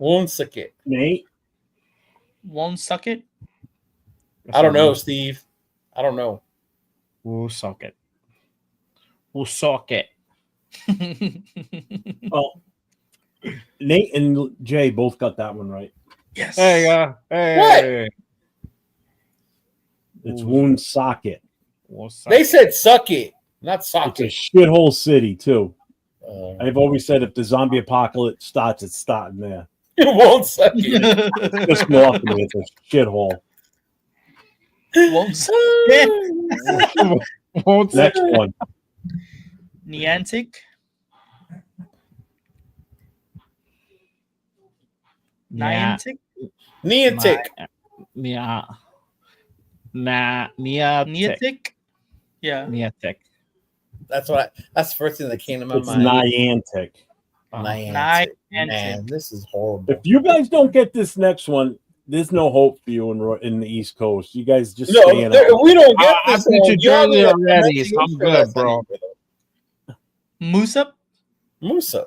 S3: Woonsucket.
S1: Nate.
S4: Woonsucket.
S3: I don't know, Steve. I don't know.
S2: Woonsucket.
S1: Oh, Nate and Jay both got that one right.
S4: Yes.
S2: There you go. Hey.
S1: It's Woonsocket.
S3: They said suck it, not
S1: It's
S3: sock
S1: a
S3: it.
S1: shithole city too. I've always said if the zombie apocalypse starts, it's starting there.
S3: It won't suck it.
S1: Just north of me, it's a shithole.
S4: Woonsucket.
S1: Next one.
S4: Niantic. Niantic.
S3: Niantic.
S4: Niantic. Yeah.
S2: Niantic.
S3: That's the first thing that came to my
S1: It's
S3: mind.
S1: Niantic.
S3: Niantic. Man,
S4: Niantic.
S3: this is horrible.
S1: If you guys don't get this next one, there's no hope for you in the East Coast. You guys just
S3: No,
S1: stay in.
S3: we don't get
S2: I've
S3: this
S2: been
S3: one.
S2: to Jersey already, so I'm good, bro.
S4: Musa.
S3: Musa.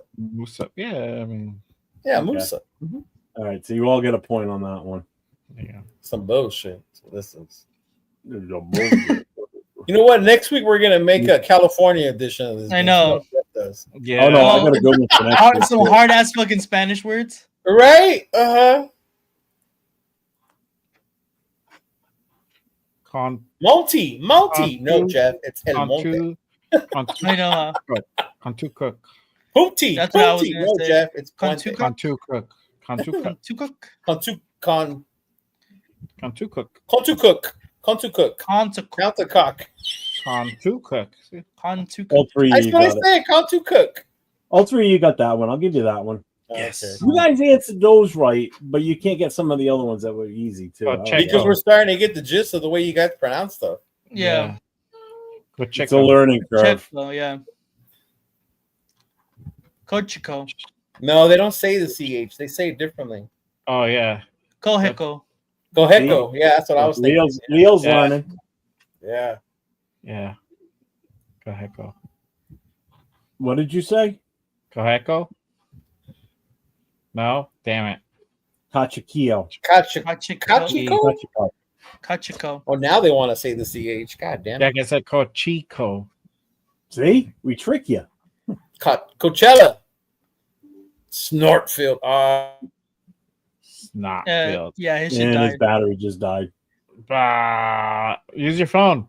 S2: Yeah, I mean,
S3: Yeah,
S1: Okay.
S3: Musa.
S1: All right, so you all get a point on that one.
S2: yeah.
S3: Some bullshit. So this is.
S1: There's no bullshit.
S3: You know what? Next week we're gonna make a California edition of this.
S4: I
S3: game.
S4: know.
S3: Jeff does.
S2: Yeah.
S1: Oh no, I got a good one for next week.
S4: Some hard ass fucking Spanish words.
S3: Right? Uh-huh. Monty. No, Jeff. It's El Monte.
S4: I know.
S2: Contu cook.
S3: Punti.
S4: That's what I was
S3: Punti.
S4: gonna
S3: No,
S4: say.
S3: Jeff. It's
S4: Contu
S3: Puente.
S2: Contu cook. Contu cook.
S4: To cook.
S3: Contu
S2: Contu cook.
S3: Countercock.
S2: Contu cook. See?
S4: Contu
S1: All
S4: cook.
S1: three of
S3: That's
S1: you
S3: what I
S1: got it.
S3: said. Contu cook.
S1: All three of you got that one. I'll give you that one.
S4: Yes.
S3: Okay.
S1: You guys answered those right, but you can't get some of the other ones that were easy too.
S2: Oh, check
S3: Because
S2: Oh.
S3: we're starting to get the gist of the way you guys pronounce stuff.
S4: Yeah.
S2: Good check.
S1: It's a learning
S4: Check
S1: curve.
S4: though. Yeah. Kochiko.
S3: No, they don't say the CH. They say it differently.
S2: Oh yeah.
S4: Koheko.
S3: Go ahead, go. Yeah, that's what I was thinking.
S1: Leo's
S2: Yeah.
S1: learning.
S3: Yeah.
S2: Yeah. Go ahead, go.
S1: What did you say?
S2: Go ahead, go. No, damn it.
S1: Kachikio.
S4: Kachiko. Kachiko.
S3: Oh, now they want to say the CH. God damn it.
S2: Like I said, Cochico.
S1: See, we trick you.
S3: Coachella. Snortfield.
S2: Not filled.
S4: Yeah, his shit
S1: And his
S4: died.
S1: battery just died.
S2: Use your phone.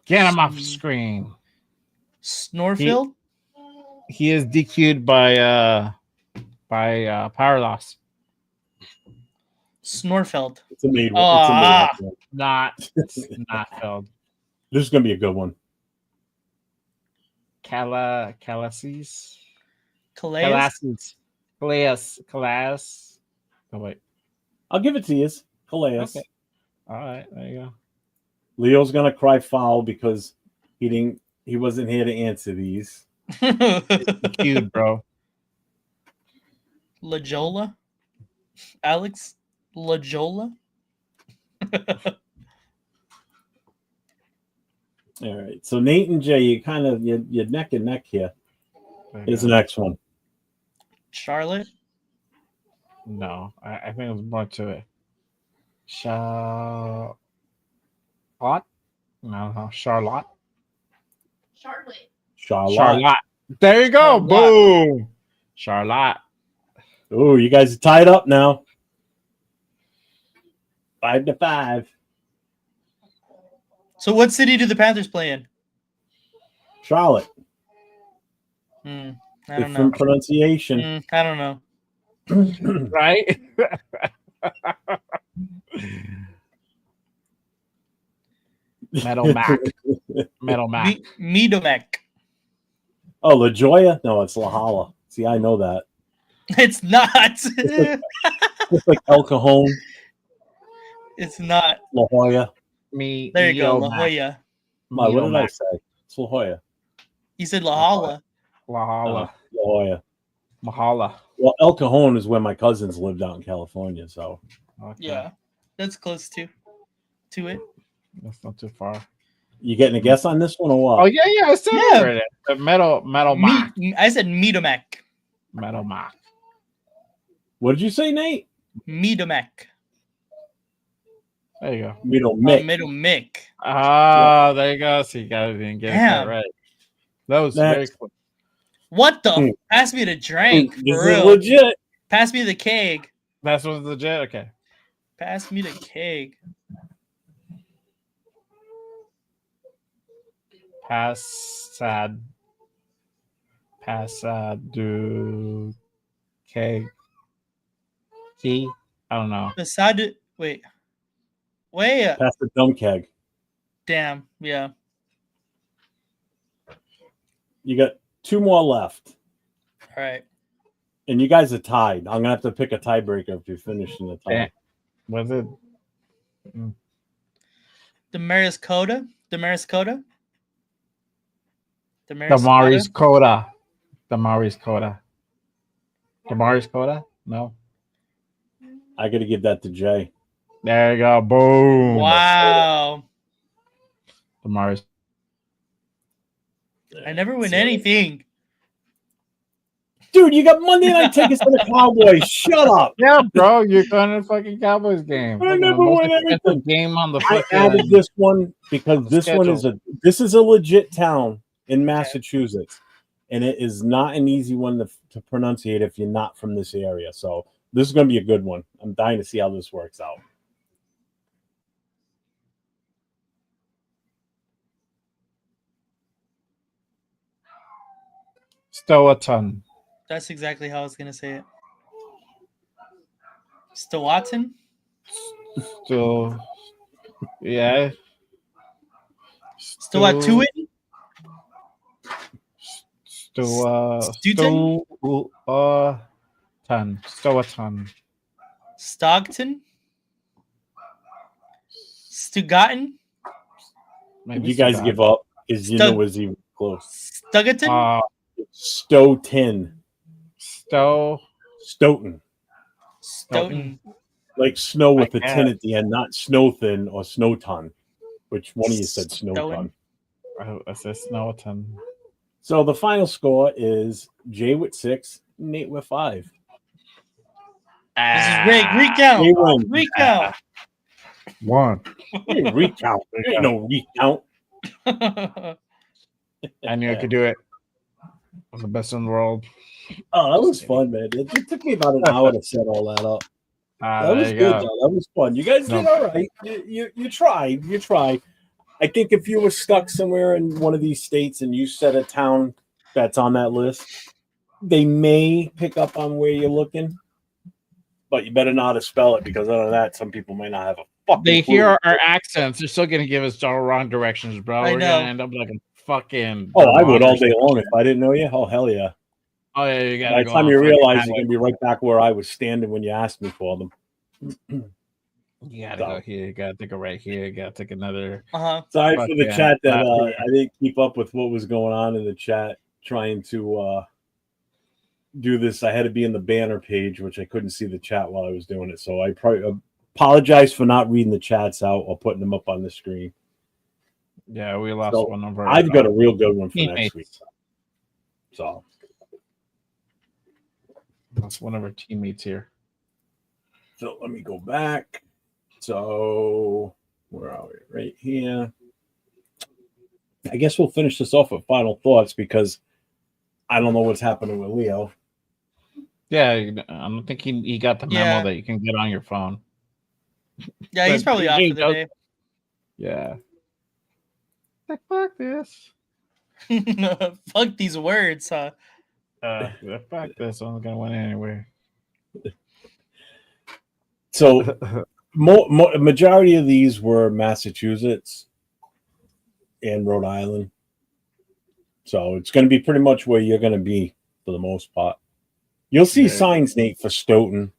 S2: Get him off the screen.
S4: Snorfield.
S2: He is DQ'd by power loss.
S4: Snorfeld.
S1: It's a made one.
S4: Ah.
S1: It's a made one.
S2: Not filled.
S1: This is gonna be a good one.
S2: Calasis.
S4: Calais.
S2: Calas. Oh wait.
S1: I'll give it to you. Calais.
S2: Okay. All right, there you go.
S1: Leo's gonna cry foul because he wasn't here to answer these.
S2: DQ'd, bro.
S4: Lajola. Alex Lajola.
S1: All right. So Nate and Jay, you're neck and neck here. Here's the next one.
S4: Charlotte.
S2: No, I think there's more to it. Charlotte? No, Charlotte.
S1: Charlotte.
S2: There you go.
S4: Charlotte.
S2: Boom. Charlotte.
S1: Oh, you guys are tied up now. 5-5.
S4: So what city do the Panthers play in?
S1: Charlotte.
S4: I don't know.
S1: Different pronunciation.
S4: I don't know.
S2: Right? Metal Mac. Metal Mac.
S4: Medomek.
S1: Oh, La Jolla? No, it's La Jolla. See, I know that.
S4: It's not.
S1: It's like El Cajon,
S4: It's not.
S1: La Jolla.
S4: There you go, La Jolla.
S1: What did I say? It's La Jolla.
S4: You said La Jolla.
S2: La Jolla.
S1: La Jolla.
S2: Mahala.
S1: Well, El Cajon is where my cousins lived out in California, so.
S2: Okay.
S4: Yeah, that's close to it.
S2: That's not too far.
S1: You getting a guess on this one or what?
S2: Oh, yeah. I still
S4: Yeah.
S2: heard it. The metal Mac.
S4: I said Medomek.
S2: Metal Mac.
S1: What did you say, Nate?
S4: Medomek.
S2: There you go.
S1: Middle Mick.
S4: Medomek.
S2: Ah, there you go. So you got to get
S4: Damn.
S2: it right. That was
S1: Next.
S2: very quick.
S4: What the? Pass me the drink.
S1: This
S4: For
S1: is
S4: real.
S1: legit.
S4: Pass me the keg.
S2: That's what's legit. Okay.
S4: Pass me the keg.
S2: Do keg. Key. I don't know.
S4: Beside wait.
S1: Pass the dumb keg.
S4: Damn. Yeah.
S1: You got 2 more left.
S4: All right.
S1: And you guys are tied. I'm going to have to pick a tiebreaker if you finish in the tie.
S2: Was it?
S4: Damaris Coda. Damaris Coda.
S2: Damaris Coda. Damaris Coda. Damaris Coda? No.
S1: I got to give that to Jay.
S2: There you go. Boom.
S4: Wow.
S2: Damaris.
S4: I never win anything.
S1: Dude, you got Monday night tickets to the Cowboys. Shut up.
S2: Yeah, bro. You're going to the fucking Cowboys game.
S1: I never
S2: Most
S1: win
S2: expensive
S1: anything.
S2: game on the
S1: I
S2: fucking
S1: added this one because this
S2: schedule.
S1: one is a legit town in Massachusetts, and it is not an easy one to pronunciate if you're not from this area. So this is going to be a good one. I'm dying to see how this works out.
S2: Stoughton.
S4: That's exactly how I was gonna say it. Stoughton?
S2: Still, yeah.
S4: Stoughton?
S2: Stoughton.
S4: Stockton? Stugatten?
S1: You guys give up because you know it was even close.
S4: Stuggerton?
S1: Stoughton. Stoughton.
S4: Stoughton.
S1: Like snow with a tin at the end, not Snowthin or Snowton. Which one of you said Snowton?
S2: I said Snowton.
S1: So the final score is Jay with 6, Nate with 5.
S4: This is rigged. Recount. Recount.
S2: One.
S1: Recount. There ain't no recount.
S2: I knew I could do it. I'm the best in the world.
S1: Oh, that was fun, man. It took me about an hour to set all that up. That was good, though. That was fun. You guys did all right. You tried. You tried. I think if you were stuck somewhere in one of these states and you said a town that's on that list, they may pick up on where you're looking, but you better know how to spell it because other than that, some people may not have a fucking
S2: They
S1: clue.
S2: hear our accents. They're still going to give us all wrong directions, bro.
S4: I
S2: We're
S4: know.
S2: going to end up like a fucking...
S1: Oh, I would all day long if I didn't know you. Oh, hell yeah.
S2: Oh, yeah, you got to
S1: By
S2: go
S1: the time
S2: on
S1: you
S2: fucking
S1: realize
S2: highway.
S1: you're going to be right back where I was standing when you asked me for them.
S2: You got to go here. You got to take a right here. You got to take another...
S1: Sorry
S2: Fuck
S1: for the
S2: yeah.
S1: chat that
S2: Not
S1: I didn't keep up with what was going on in the chat trying to do this. I had to be in the banner page, which I couldn't see the chat while I was doing it. So I probably apologize for not reading the chats out or putting them up on the screen.
S2: Yeah, we lost
S1: So
S2: one of our...
S1: I've got a real good one for
S2: teammates.
S1: next week. So
S2: That's one of our teammates here.
S1: let me go back So where are we? Right here. I guess we'll finish this off with final thoughts because I don't know what's happening with Leo.
S2: Yeah, I don't think he got the memo that you can get on your phone.
S4: Yeah, he's probably off for the day.
S2: Yeah. Like, fuck this.
S4: Fuck these words, huh?
S2: Fuck this. I'm not gonna win anywhere.
S1: So, majority of these were Massachusetts and Rhode Island. So it's going to be pretty much where you're going to be for the most part. You'll see signs, Nate, for Stoughton.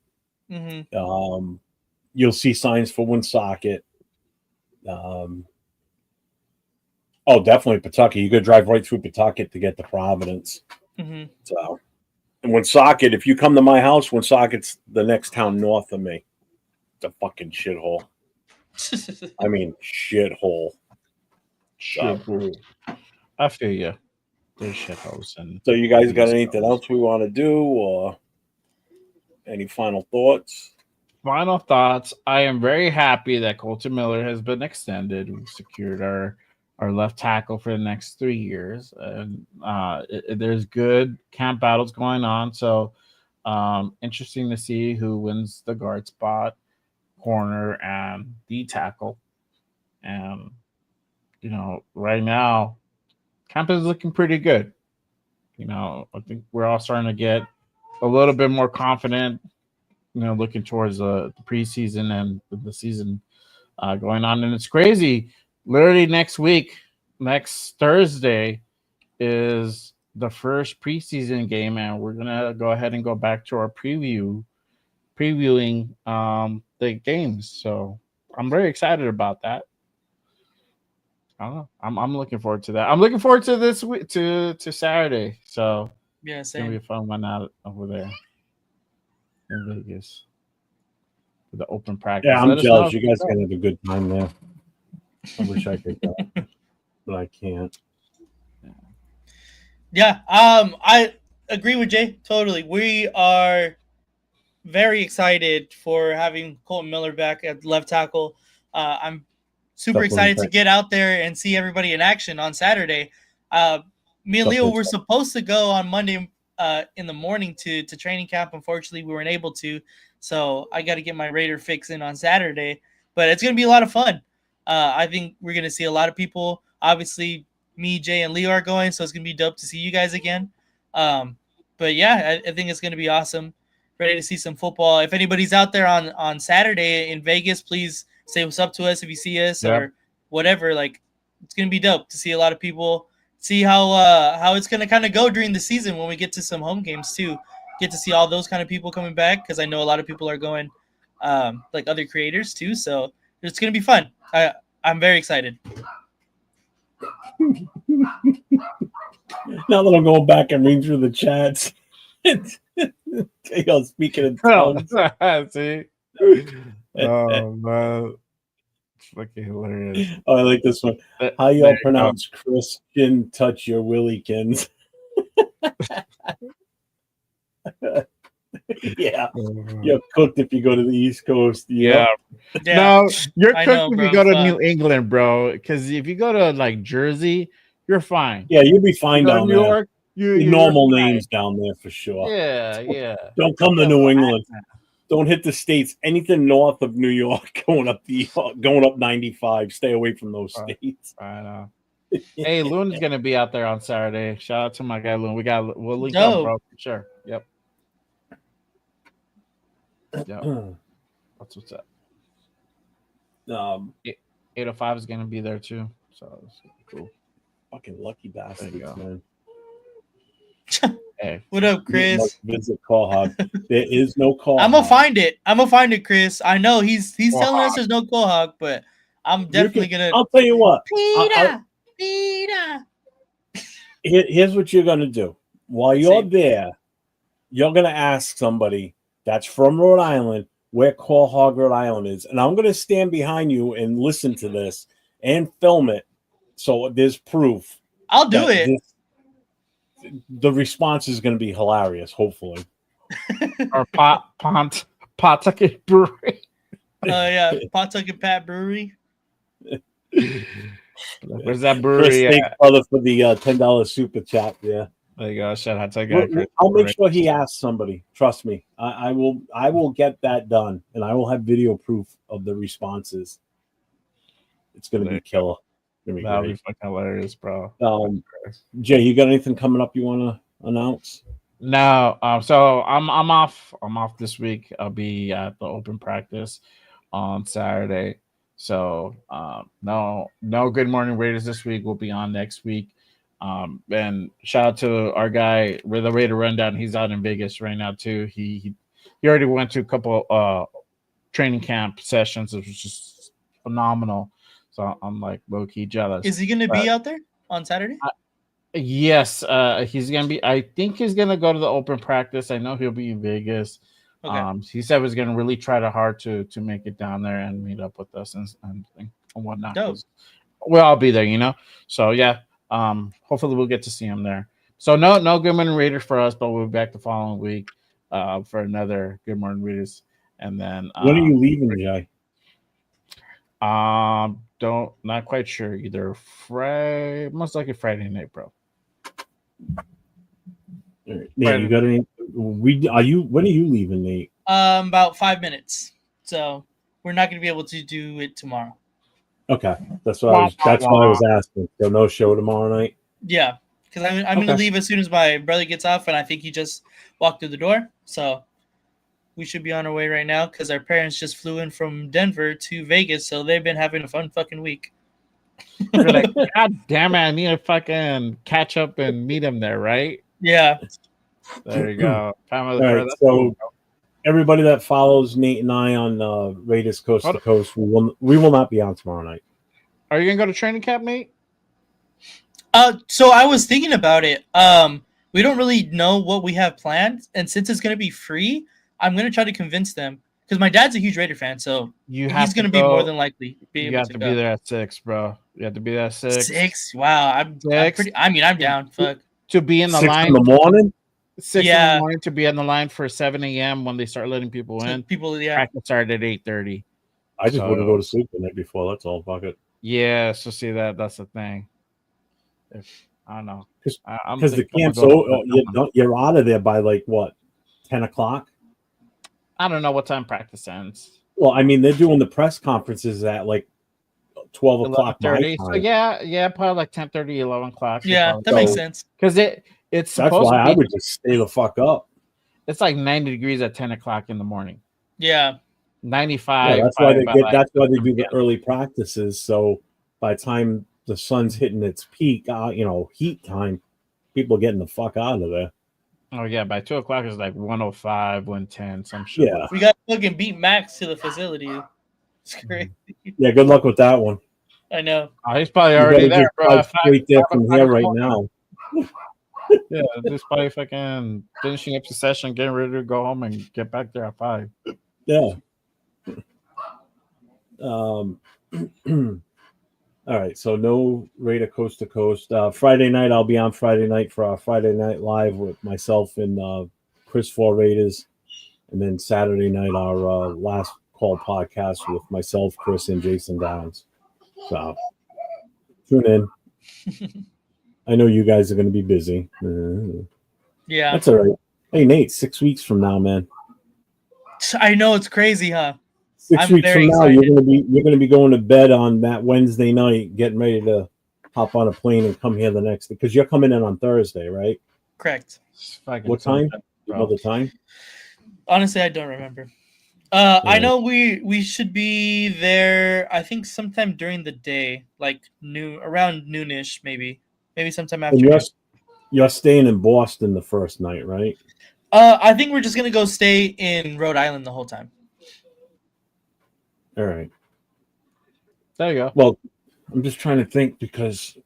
S4: Mm-hmm.
S1: You'll see signs for Woonsocket. Definitely Pawtucket. You could drive right through Pawtucket to get to Providence.
S4: Mm-hmm.
S1: So, and Woonsocket, if you come to my house, Woonsocket's the next town north of me. It's a fucking shithole. I mean, shithole.
S2: Shithole. I feel you. There's shitholes. And
S1: so, you guys got anything else we want to do, or any final thoughts?
S2: Final thoughts. I am very happy that Colton Miller has been extended. We've secured our left tackle for the next 3 years, and there's good camp battles going on. So, interesting to see who wins the guard spot, corner, and D tackle. And right now, camp is looking pretty good. I think we're all starting to get a little bit more confident. Looking towards the preseason and the season going on, and it's crazy. Literally next Thursday, is the first preseason game, and we're gonna go ahead and go back to our previewing the games. So I'm very excited about that. I don't know. I'm looking forward to that. I'm looking forward to this week to Saturday. So
S4: yeah,
S2: it's gonna be a fun one out over there in Vegas for the open practice.
S1: Yeah, I'm jealous. You guys gonna have a good time there. I wish I could go, but I can't.
S4: Yeah, I agree with Jay totally. We are very excited for having Colton Miller back at left tackle. I'm super excited to get out there and see everybody in action on Saturday. Me and Leo were supposed to go on Monday in the morning to training camp. Unfortunately, we weren't able to, so I got to get my Raider fix in on Saturday. But it's going to be a lot of fun. I think we're going to see a lot of people. Obviously, me, Jay, and Leo are going, so it's going to be dope to see you guys again. But yeah, I think it's going to be awesome. Ready to see some football. If anybody's out there on Saturday in Vegas, please say what's up to us if you see us or whatever. Like, it's going to be dope to see a lot of people, see how it's going to kind of go during the season when we get to some home games too. Get to see all those kind of people coming back because I know a lot of people are going, like other creators too. So it's going to be fun. I'm very excited.
S1: Now that I'm going back and reading through the chats, speaking of tongues.
S2: See? Oh man, it's fucking hilarious.
S1: Oh, I like this one. How y'all pronounce Christian touch your Willykins? Yeah, you're cooked if you go to the East Coast.
S2: Yeah. No, you're cooked if you go to New England, bro. Because if you go to like Jersey, you're fine.
S1: Yeah, you'll be fine down
S2: New York,
S1: there. Normal names down there for sure.
S2: Yeah.
S1: Don't come to New England. Don't hit the states. Anything north of New York, going up 95. Stay away from those states.
S2: I know. Hey, Loon's gonna be out there on Saturday. Shout out to my guy Loon. We'll link up, bro. For sure. Yep. That's what's up. 805 is gonna be there too. So it's cool.
S1: Fucking lucky bastards, man.
S4: Hey. What up, Chris?
S1: Visit Call Hog. There is no Call.
S4: I'm gonna find it, Chris. I know he's telling us there's no Call Hog, but I'm definitely gonna.
S1: I'll tell you what.
S4: Peter.
S1: Here's what you're gonna do. While you're there, you're gonna ask somebody that's from Rhode Island where Call Hog, Rhode Island is, and I'm gonna stand behind you and listen to this and film it, so there's proof.
S4: I'll do it.
S1: The response is going to be hilarious, hopefully.
S2: Or Pawtucket Brewery.
S4: Yeah, Pawtucket and Pat Brewery.
S2: Where's that
S1: Chris,
S2: brewery
S1: thanks,
S2: at?
S1: brother, for the $10 super chat. Yeah,
S2: There you go. Shout out to that guy, Chris.
S1: I'll make sure he asks somebody. Trust me, I will. I will get that done, and I will have video proof of the responses. It's gonna be killer.
S2: That'll be fucking hilarious, bro.
S1: Jay, you got anything coming up you want to announce?
S2: No, so I'm off. I'm off this week. I'll be at the open practice on Saturday. So no Good Morning Raiders this week. We'll be on next week. And shout out to our guy with the Raider Rundown. He's out in Vegas right now too. He already went to a couple training camp sessions. It was just phenomenal. So I'm like low key jealous.
S4: Is he going to be out there on Saturday?
S2: Yes, he's gonna be. I think he's gonna go to the open practice. I know he'll be in Vegas.
S4: Okay.
S2: He said he was gonna really try hard to make it down there and meet up with us and whatnot.
S4: Dope.
S2: We'll all be there, you know. So yeah, hopefully we'll get to see him there. So no Good Morning Raiders for us, but we'll be back the following week for another Good Morning Raiders. And then
S1: when are you leaving, Jay?
S2: Not quite sure either. Friday, most likely Friday night, bro.
S1: Man, you got any? When are you leaving, Nate?
S4: About 5 minutes. So we're not going to be able to do it tomorrow.
S1: Okay, that's what I was asking. So no show tomorrow night.
S4: Yeah, because I'm going to leave as soon as my brother gets off, and I think he just walked through the door. So we should be on our way right now because our parents just flew in from Denver to Vegas, so they've been having a fun fucking week.
S2: You're like, God damn it, I need to fucking catch up and meet him there, right?
S4: Yeah.
S2: There you go.
S1: All right, so everybody that follows Nate and I on Raiders Coast to Coast, we will not be on tomorrow night.
S2: Are you gonna go to training camp, Nate?
S4: So I was thinking about it. We don't really know what we have planned, and since it's gonna be free, I'm gonna try to convince them because my dad's a huge Raider fan, so he's gonna be more than likely
S2: be able to be there at 6, bro. You have to be there at 6.
S4: 6? Wow, I'm pretty. I mean, I'm down. Fuck.
S2: To be in the
S1: 6
S2: line
S1: in the morning.
S2: 6 in the morning to be in the line for 7 a.m. when they start letting people in. Practice started at 8:30.
S1: I just wouldn't go to sleep the night before. That's all. Fuck it.
S2: Yeah, so see that's the thing. I don't know
S1: because the camp's you're out of there by like what 10 o'clock.
S2: I don't know what time practice ends.
S1: Well, I mean, they're doing the press conferences at like 12 o'clock.
S2: So yeah, probably like 10:30, 11 o'clock.
S4: Yeah, that makes sense.
S2: Because it's
S1: that's why I would just stay the fuck up.
S2: It's like 90 degrees at 10 o'clock in the morning.
S4: Yeah.
S2: 95.
S1: Yeah, that's why they do the early practices. So by the time the sun's hitting its peak, heat time, people are getting the fuck out of there.
S2: Oh yeah, by 2 o'clock it's like 105, 110, some shit.
S1: Yeah,
S4: we got to fucking beat Max to the facility. It's crazy.
S1: Yeah, good luck with that one.
S4: I know.
S2: Oh, he's probably already there, bro.
S1: Right there from here right now.
S2: Yeah, just probably fucking finishing up the session, getting ready to go home and get back there at 5.
S1: Yeah. All right, so no Raider Coast to Coast. Friday night, I'll be on Friday night for our Friday Night Live with myself and Chris for Raiders. And then Saturday night, our Last Call podcast with myself, Chris, and Jason Downs. So tune in. I know you guys are going to be busy.
S4: Yeah.
S1: That's all right. Hey, Nate, 6 weeks from now, man.
S4: I know, it's crazy, huh?
S1: 6 weeks from now, you're gonna be going to bed on that Wednesday night, getting ready to hop on a plane and come here the next day because you're coming in on Thursday, right?
S4: Correct.
S1: What time? You know the time?
S4: Honestly, I don't remember. I know we should be there. I think sometime during the day, like around noonish, maybe sometime after.
S1: You're staying in Boston the first night, right?
S4: I think we're just gonna go stay in Rhode Island the whole time.
S1: All right.
S2: There you go.
S1: Well, I'm just trying to think because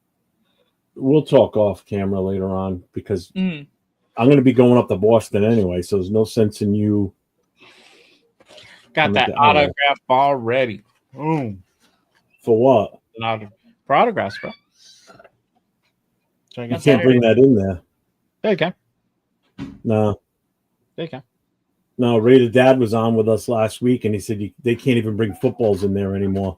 S1: we'll talk off camera later on because I'm going to be going up to Boston anyway, so there's no sense in you.
S2: Got that autograph ball ready.
S1: For what?
S2: For autographs, bro.
S1: You can't bring that in there.
S2: There you go.
S1: No.
S2: There you go.
S1: No, Raider Dad was on with us last week, and he said they can't even bring footballs in there anymore.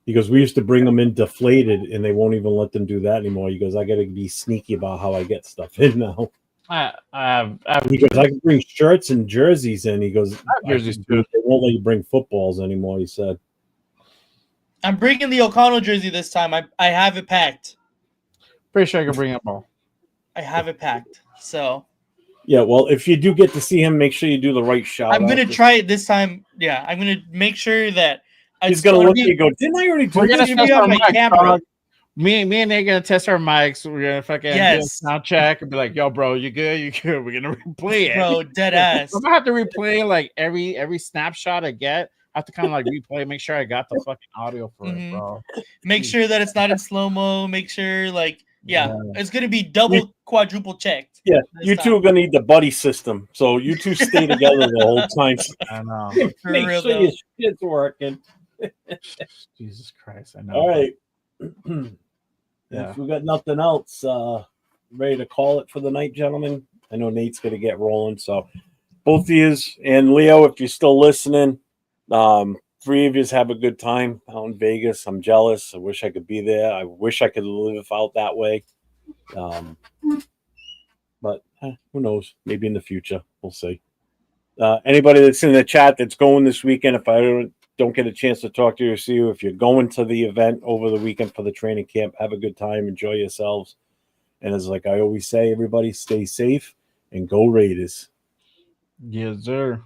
S1: He goes, we used to bring them in deflated, and they won't even let them do that anymore. He goes, I got to be sneaky about how I get stuff in now. He goes, I can bring shirts and jerseys in. He goes,
S2: jerseys too.
S1: They won't let you bring footballs anymore, he said.
S4: I'm bringing the O'Connell jersey this time. I have it packed.
S2: Pretty sure I can bring up all.
S4: I have it packed. So
S1: yeah, well, if you do get to see him, make sure you do the right shout.
S4: I'm gonna try it this time. Yeah, I'm gonna make sure that
S1: he's gonna look at you and go, didn't I already do this?
S4: On my camera.
S2: Me and they're gonna test our mics. We're gonna fucking do a sound check and be like, "Yo, bro, you good? You good? We're gonna replay it,
S4: bro. Dead ass.
S2: I'm gonna have to replay like every snapshot I get. I have to kind of like replay, make sure I got the fucking audio for it, bro.
S4: Make sure that it's not in slow mo. Make sure it's gonna be double, quadruple checked.
S1: Yeah, you two are gonna need the buddy system, so you two stay together the whole time.
S2: I know.
S1: Make sure your shit's working.
S2: Jesus Christ, I know.
S1: All right. If we got nothing else, ready to call it for the night, gentlemen. I know Nate's gonna get rolling, so both of you and Leo, if you're still listening, 3 of you have a good time out in Vegas. I'm jealous. I wish I could be there. I wish I could live out that way. But who knows? Maybe in the future, we'll see. Anybody that's in the chat that's going this weekend, if I don't get a chance to talk to you or see you, if you're going to the event over the weekend for the training camp, have a good time, enjoy yourselves. And as like I always say, everybody stay safe and go Raiders.
S2: Yes, sir.